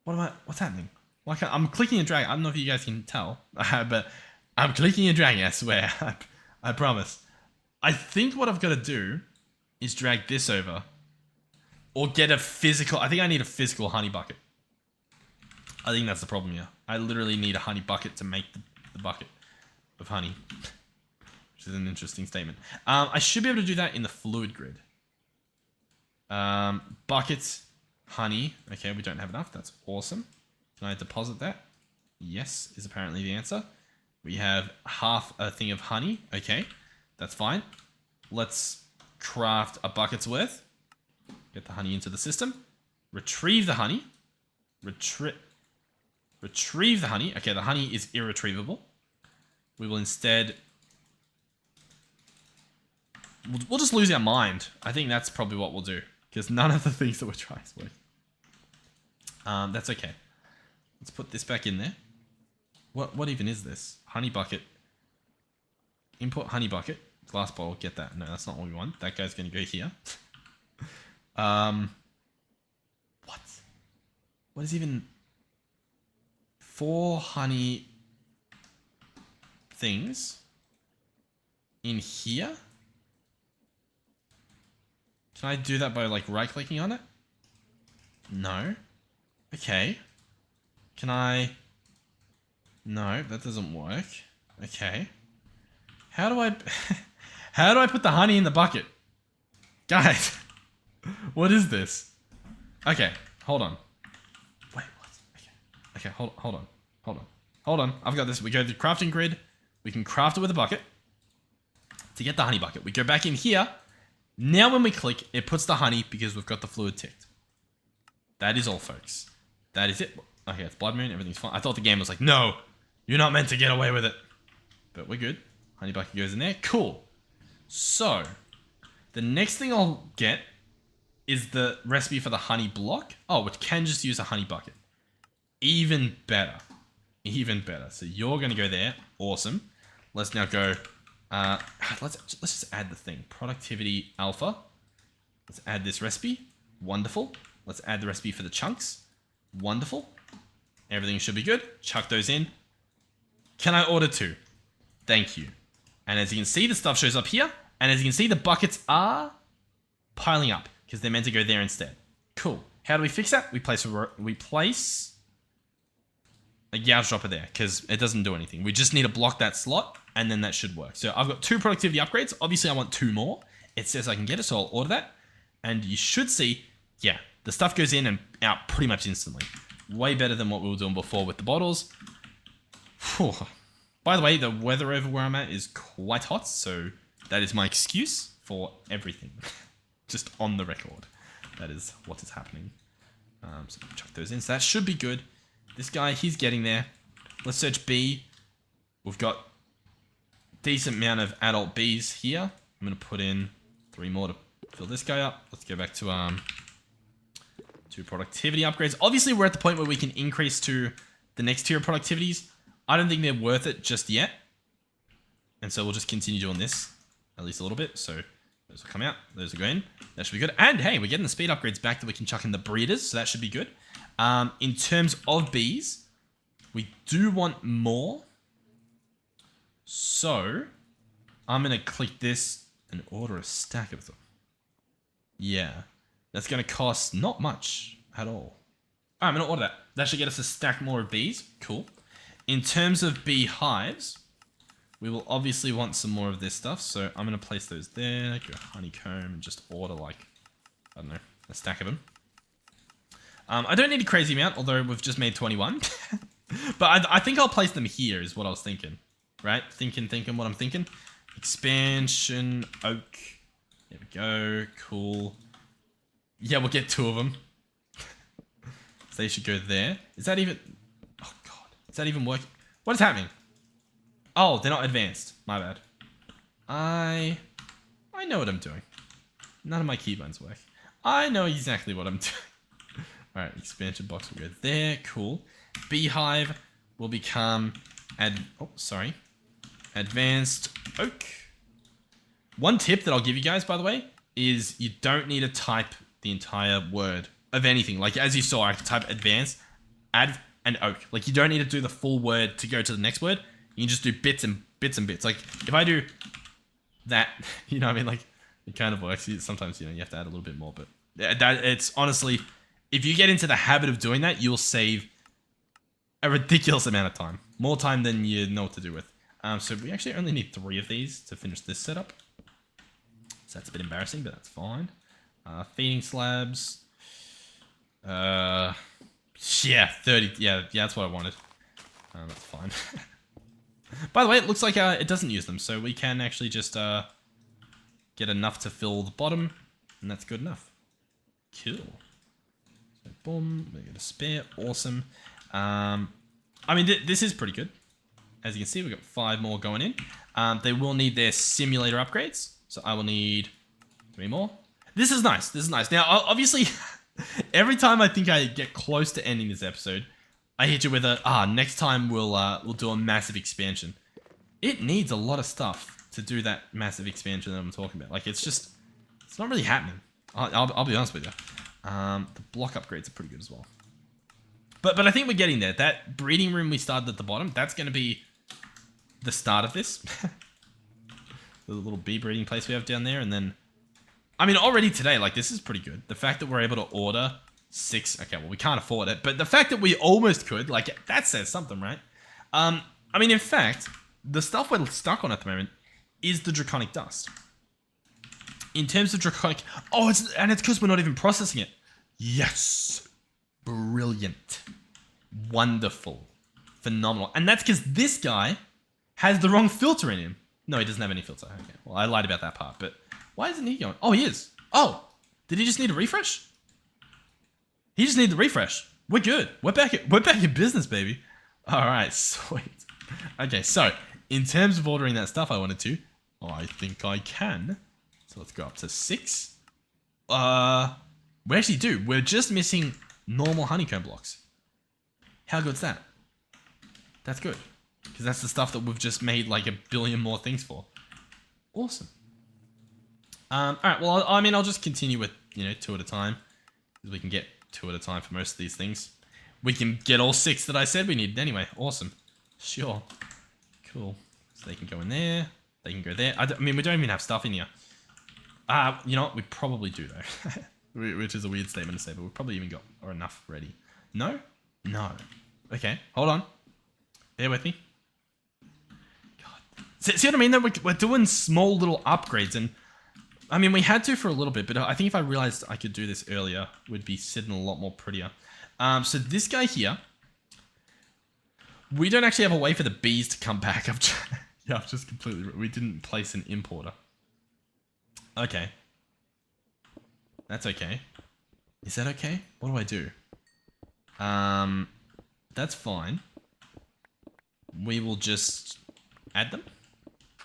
What am I? What's happening? Why can't I'm clicking and dragging? I don't know if you guys can tell, but I'm clicking and dragging. I swear. I promise. I think what I've got to do is drag this over, or get a physical. I think I need a physical honey bucket. I think that's the problem here. I literally need a honey bucket to make the bucket of honey, which is an interesting statement. I should be able to do that in the fluid grid. Buckets, honey. Okay, we don't have enough. That's awesome. Can I deposit that? Yes, is apparently the answer. We have half a thing of honey. Okay, that's fine. Let's craft a bucket's worth. Get the honey into the system. Retrieve the honey. Retrieve the honey. Okay, the honey is irretrievable. We will instead... We'll just lose our mind. I think that's probably what we'll do. Because none of the things that we're trying to work. That's okay. Let's put this back in there. What even is this? Honey bucket. Import honey bucket. Glass bottle. Get that. No, that's not what we want. That guy's going to go here. What? What is even... 4 honey things in here? Can I do that by like right clicking on it? No. Okay. Can I? No, that doesn't work. Okay. How do I how do I put the honey in the bucket? Guys, what is this? Okay, hold on. Wait, what? Okay, hold on. I've got this. We go to the crafting grid. We can craft it with a bucket. To get the honey bucket, we go back in here. Now when we click, it puts the honey because we've got the fluid ticked. That is all, folks. That is it. Okay, it's blood moon. Everything's fine. I thought the game was like, no, you're not meant to get away with it. But we're good. Honey bucket goes in there. Cool. So, the next thing I'll get is the recipe for the honey block. Oh, which can just use a honey bucket. Even better. Even better. So you're going to go there. Awesome. Let's now go... let's just add the thing. Productivity alpha. Let's add this recipe. Wonderful. Let's add the recipe for the chunks. Wonderful. Everything should be good. Chuck those in. Can I order 2? Thank you. And as you can see, the stuff shows up here. And as you can see, the buckets are piling up because they're meant to go there instead. Cool. How do we fix that? We place a gouge dropper there because it doesn't do anything. We just need to block that slot and then that should work. So I've got 2 productivity upgrades. Obviously, I want 2 more. It says I can get it, so I'll order that. And you should see, yeah, the stuff goes in and out pretty much instantly. Way better than what we were doing before with the bottles. Whew. By the way, the weather over where I'm at is quite hot, so that is my excuse for everything. Just on the record. That is what is happening. So chuck those in. So that should be good. This guy, he's getting there. Let's search bee. We've got decent amount of adult bees here. I'm going to put in 3 more to fill this guy up. Let's go back to 2 productivity upgrades. Obviously, we're at the point where we can increase to the next tier of productivities, I don't think they're worth it just yet. And so we'll just continue doing this at least a little bit. So those will come out. Those will go in. That should be good. And hey, we're getting the speed upgrades back that we can chuck in the breeders. So that should be good. In terms of bees, we do want more. So I'm going to click this and order a stack of them. Yeah. That's going to cost not much at all. I'm going to order that. That should get us a stack more of bees. Cool. In terms of bee hives, we will obviously want some more of this stuff. So I'm going to place those there. Go honeycomb and just order like, I don't know, a stack of them. I don't need a crazy amount, although we've just made 21. But I think I'll place them here is what I was thinking. Right? Thinking what I'm thinking. Expansion, oak. There we go. Cool. Yeah, we'll get 2 of them. So they should go there. Is that even... Oh, God. Is that even working? What is happening? Oh, they're not advanced. My bad. I know what I'm doing. None of my keybinds work. I know exactly what I'm doing. Alright, expansion box will go there. Cool. Beehive will become... Advanced oak. One tip that I'll give you guys, by the way, is you don't need to type the entire word of anything. Like, as you saw, I could type advanced, add, and oak. Like, you don't need to do the full word to go to the next word. You can just do bits and bits and bits. Like, if I do that, you know what I mean? Like, it kind of works. Sometimes, you know, you have to add a little bit more. But it's honestly, if you get into the habit of doing that, you'll save a ridiculous amount of time. More time than you know what to do with. So we actually only need 3 of these to finish this setup. So that's a bit embarrassing, but that's fine. Feeding slabs. Yeah, 30. Yeah, that's what I wanted. That's fine. By the way, it looks like it doesn't use them, so we can actually just get enough to fill the bottom, and that's good enough. Cool. So boom, we get a spare. Awesome. I mean, this is pretty good. As you can see, we've got 5 more going in. They will need their simulator upgrades. So I will need 3 more. This is nice. This is nice. Now, obviously, every time I think I get close to ending this episode, I hit you with next time we'll do a massive expansion. It needs a lot of stuff to do that massive expansion that I'm talking about. Like, it's not really happening. I'll be honest with you. The block upgrades are pretty good as well. But I think we're getting there. That breeding room we started at the bottom, that's going to be the start of this. The little bee breeding place we have down there. And then, I mean, already today, like, this is pretty good. The fact that we're able to order 6. Okay, well, we can't afford it. But the fact that we almost could, like, that says something, right? I mean, in fact, the stuff we're stuck on at the moment is the draconic dust. In terms of draconic... Oh, it's because we're not even processing it. Yes. Brilliant. Wonderful. Phenomenal. And that's because this guy has the wrong filter in him. No, he doesn't have any filter. Okay. Well, I lied about that part, but why isn't he going? Oh, he is. Oh, did he just need a refresh? He just needs the refresh. We're good. We're back in business, baby. All right, sweet. Okay, so in terms of ordering that stuff I wanted to, I think I can. So let's go up to 6. We actually do. We're just missing normal honeycomb blocks. How good's that? That's good. Because that's the stuff that we've just made like 1 billion more things for. Awesome. Alright, well, I mean, I'll just continue with, 2 at a time. Because we can get 2 at a time for most of these things. We can get all 6 that I said we needed anyway. Awesome. Sure. Cool. So they can go in there. They can go there. I mean, we don't even have stuff in here. You know what? We probably do, though. Which is a weird statement to say, but we've probably even got enough ready. No? No. Okay, hold on. Bear with me. God. See what I mean? Though we're doing small little upgrades, and I mean, we had to for a little bit, but I think if I realized I could do this earlier, we'd be sitting a lot more prettier. So this guy here, we don't actually have a way for the bees to come back. I've just completely... We didn't place an importer. Okay. That's okay. Is that okay? What do I do? That's fine. We will just add them.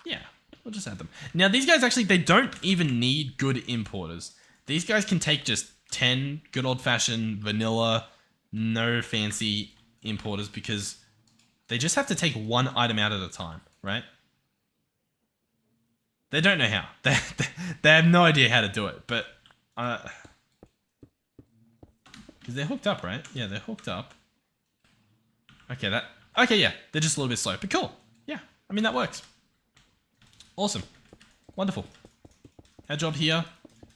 Yeah, we'll just add them. Now, these guys actually, they don't even need good importers. These guys can take just 10 good old-fashioned vanilla, no fancy importers because they just have to take one item out at a time, right? They don't know how. They have no idea how to do it, but because they're hooked up, right? Yeah, they're hooked up. Okay, yeah, they're just a little bit slow, but cool. Yeah, I mean that works. Awesome, wonderful. Our job here,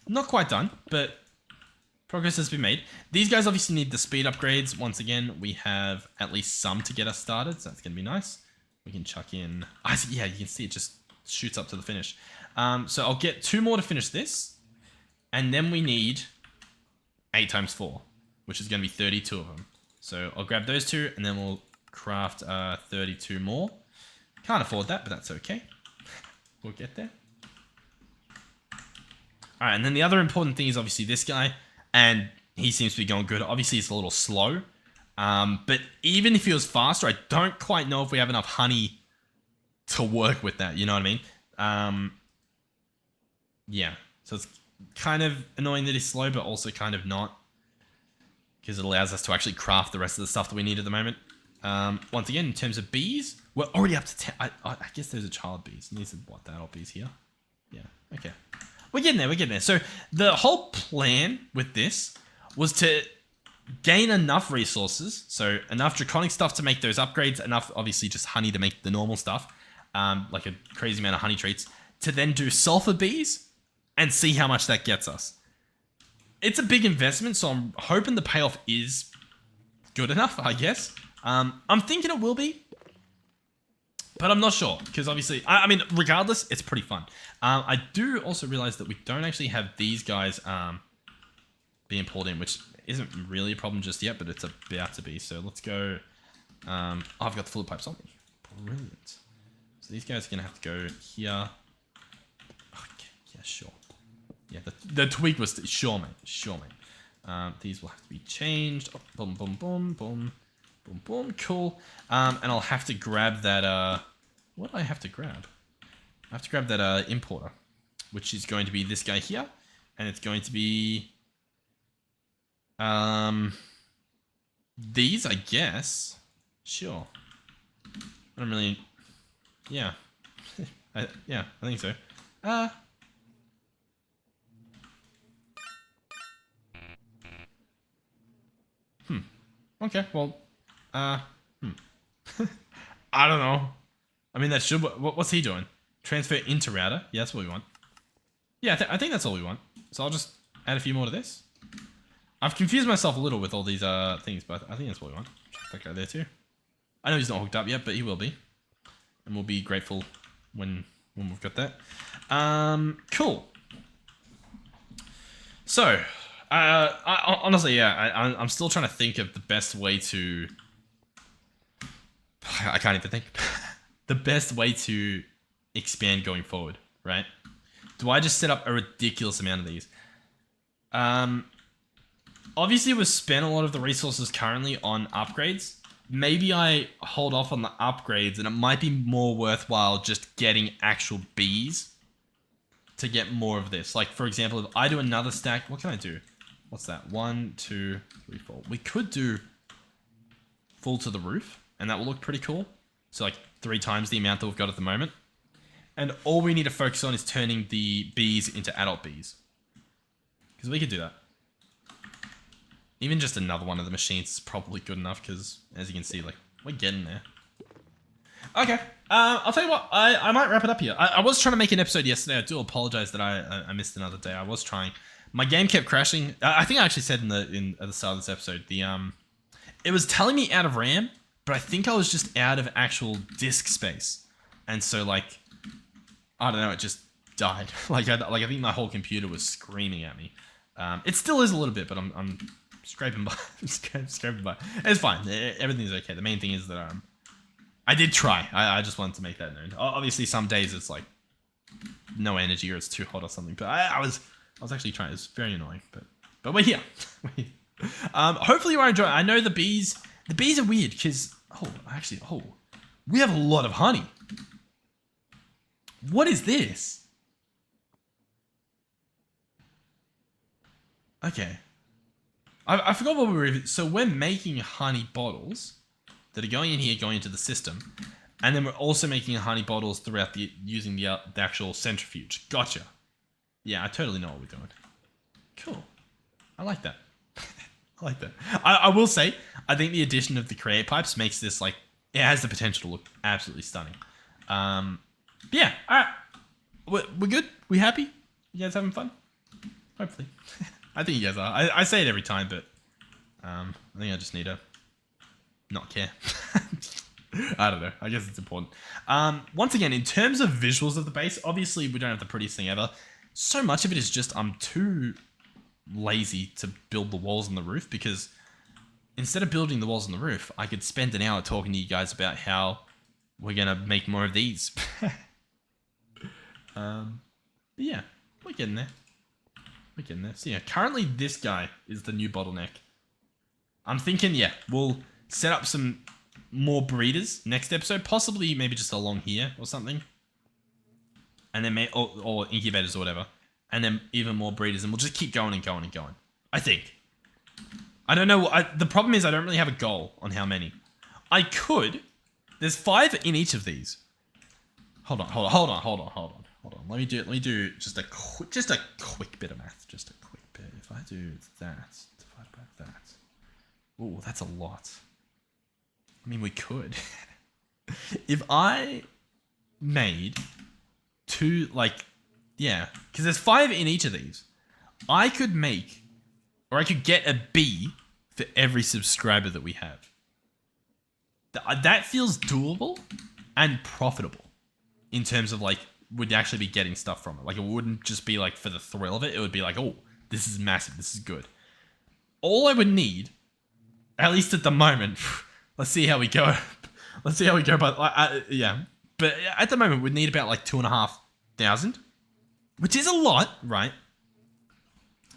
not quite done, but progress has been made. These guys obviously need the speed upgrades. Once again, we have at least some to get us started, so that's gonna be nice. We can chuck in. Yeah, you can see it just shoots up to the finish. So I'll get 2 more to finish this, and then we need 8 times 4, which is going to be 32 of them. So I'll grab those 2, and then we'll craft 32 more. Can't afford that, but that's okay. We'll get there. All right, and then the other important thing is obviously this guy, and he seems to be going good. Obviously, it's a little slow, but even if he was faster, I don't quite know if we have enough honey to work with that. You know what I mean? Yeah, so it's kind of annoying that he's slow, but also kind of not, because it allows us to actually craft the rest of the stuff that we need at the moment. Once again, in terms of bees, we're already up to 10. I guess there's a child bees. And these are what, the adult bees here? Yeah, okay. We're getting there. So the whole plan with this was to gain enough resources, so enough draconic stuff to make those upgrades, enough obviously just honey to make the normal stuff, like a crazy amount of honey treats, to then do sulfur bees and see how much that gets us. It's a big investment, so I'm hoping the payoff is good enough, I guess. I'm thinking it will be, but I'm not sure, because obviously, I mean, regardless, it's pretty fun. I do also realize that we don't actually have these guys being pulled in, which isn't really a problem just yet, but it's about to be. So let's go. I've got the fluid pipes on me. Brilliant. So these guys are going to have to go here. Okay, yeah, sure. Yeah, the tweak was... Sure, mate. These will have to be changed. Oh, boom, boom, boom, boom. Boom, boom. Cool. And I'll have to grab that... what do I have to grab? I have to grab that importer, which is going to be this guy here. And it's going to be... these, I guess. Sure. I don't really... Yeah. Yeah, I think so. Okay, well, I don't know. I mean, that should... What's he doing? Transfer into router? Yeah, that's what we want. Yeah, I think that's all we want. So I'll just add a few more to this. I've confused myself a little with all these things, but I think that's what we want. Check that guy there too. I know he's not hooked up yet, but he will be. And we'll be grateful when we've got that. Cool. So... honestly, yeah, I'm still trying to think of the best way to... I can't even think. The best way to expand going forward, right? Do I just set up a ridiculous amount of these? Obviously, we've spent a lot of the resources currently on upgrades. Maybe I hold off on the upgrades, and it might be more worthwhile just getting actual bees to get more of this. Like, for example, if I do another stack, what can I do? What's that? 1, 2, 3, 4. We could do full to the roof, and that will look pretty cool. So like 3 times the amount that we've got at the moment. And all we need to focus on is turning the bees into adult bees. Because we could do that. Even just another one of the machines is probably good enough, because as you can see, like, we're getting there. Okay, I'll tell you what, I might wrap it up here. I was trying to make an episode yesterday. I do apologize that I missed another day. I was trying. My game kept crashing. I think I actually said at the start of this episode, it was telling me out of RAM, but I think I was just out of actual disk space. And so, like, I don't know, it just died. I think my whole computer was screaming at me. It still is a little bit, but I'm scraping by. Scraping by. It's fine. Everything's okay. The main thing is that I did try. I just wanted to make that known. Obviously, some days it's like no energy or it's too hot or something. But I was actually trying. It's very annoying. But we're here. Hopefully you are enjoying it. I know the bees are weird because we have a lot of honey. What is this? Okay. I forgot what we were... So we're making honey bottles. that are going in here, going into the system. And then we're also making honey bottles throughout using the actual centrifuge. Gotcha. Yeah, I totally know what we're doing. Cool. I like that. I like that. I will say, I think the addition of the create pipes makes this like, it has the potential to look absolutely stunning. Yeah, all right. We're good? We happy? You guys having fun? Hopefully. I think you guys are. I say it every time, but I think I just need to not care. I don't know. I guess it's important. Once again, in terms of visuals of the base, obviously we don't have the prettiest thing ever. So much of it is just I'm too lazy to build the walls on the roof, because instead of building the walls on the roof, I could spend an hour talking to you guys about how we're going to make more of these. But yeah, we're getting there. We're getting there. So yeah, currently this guy is the new bottleneck. I'm thinking, yeah, we'll set up some more breeders next episode, possibly maybe just along here or something, and then or incubators or whatever, and then even more breeders, and we'll just keep going and going and going. I think. I don't know. The problem is I don't really have a goal on how many. I could. There's 5 in each of these. Hold on. Let me do just a quick bit of math. Just a quick bit. If I do that divided by that, oh, that's a lot. I mean, we could. If I made 2, like, yeah, because there's 5 in each of these. I could make, or I could get a bee for every subscriber that we have. That feels doable and profitable in terms of, like, would actually be getting stuff from it. Like, it wouldn't just be, like, for the thrill of it. It would be like, oh, this is massive. This is good. All I would need, at least at the moment, let's see how we go. Let's see how we go. But yeah, but at the moment, we'd need about like 2,500, which is a lot, right?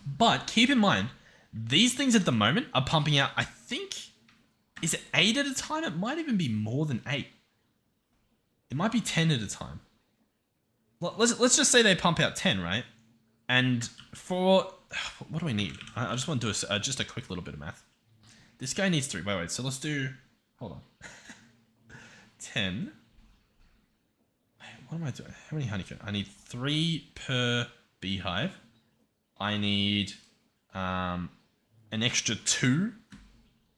But keep in mind, these things at the moment are pumping out, I think, is it 8 at a time? It might even be more than 8. It might be 10 at a time. Let's just say they pump out 10, right? And for, what do we need? I just want to do just a quick little bit of math. This guy needs 3. Wait. So let's do, hold on. 10. Wait, what am I doing? How many honeycomb? I need 3 per beehive. I need an extra 2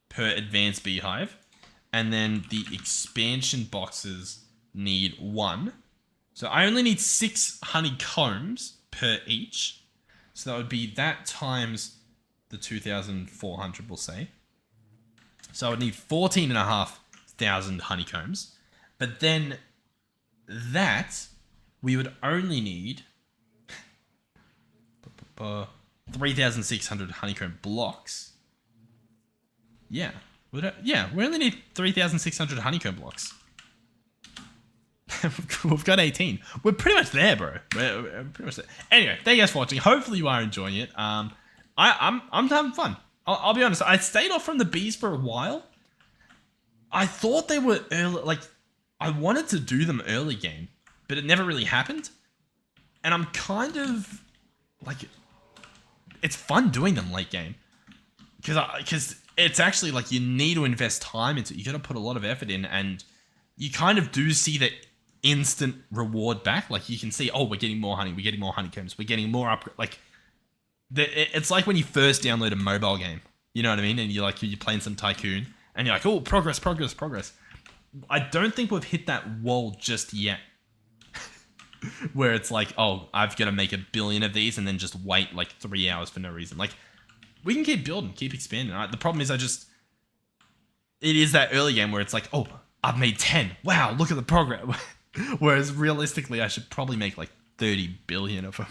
per advanced beehive. And then the expansion boxes need 1. So I only need 6 honeycombs per each. So that would be that times the 2,400, we'll say. So I would need 14,500 honeycombs. But then that, we would only need 3,600 honeycomb blocks. Yeah. We only need 3,600 honeycomb blocks. We've got 18. We're pretty much there, bro. We're pretty much there. Anyway, thank you guys for watching. Hopefully you are enjoying it. I'm having fun. I'll be honest. I stayed off from the bees for a while. I thought they were early. Like, I wanted to do them early game, but it never really happened. And I'm kind of like, it's fun doing them late game because it's actually like you need to invest time into it. You got to put a lot of effort in, and you kind of do see the instant reward back. Like, you can see, oh, we're getting more honey, we're getting more honeycombs, we're getting more upgrade. Like, it's like when you first download a mobile game, you know what I mean? And you're playing some tycoon, and you're like, oh, progress. I don't think we've hit that wall just yet, where it's like, oh, I've got to make 1 billion of these and then just wait like 3 hours for no reason. Like, we can keep building, keep expanding. Right? The problem is it is that early game where it's like, oh, I've made 10. Wow, look at the progress. Whereas realistically, I should probably make like 30 billion of them.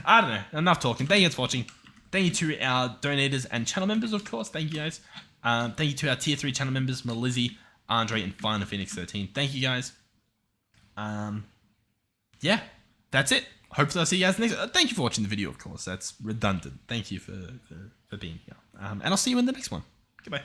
I don't know. Enough talking. Thank you guys for watching. Thank you to our donators and channel members, of course. Thank you guys. Thank you to our tier 3 channel members, Melizzy, Andre, and Final Phoenix 13. Thank you guys. Yeah, that's it. Hopefully I'll see you guys next. Thank you for watching the video, of course. That's redundant. Thank you for being here. And I'll see you in the next one. Goodbye.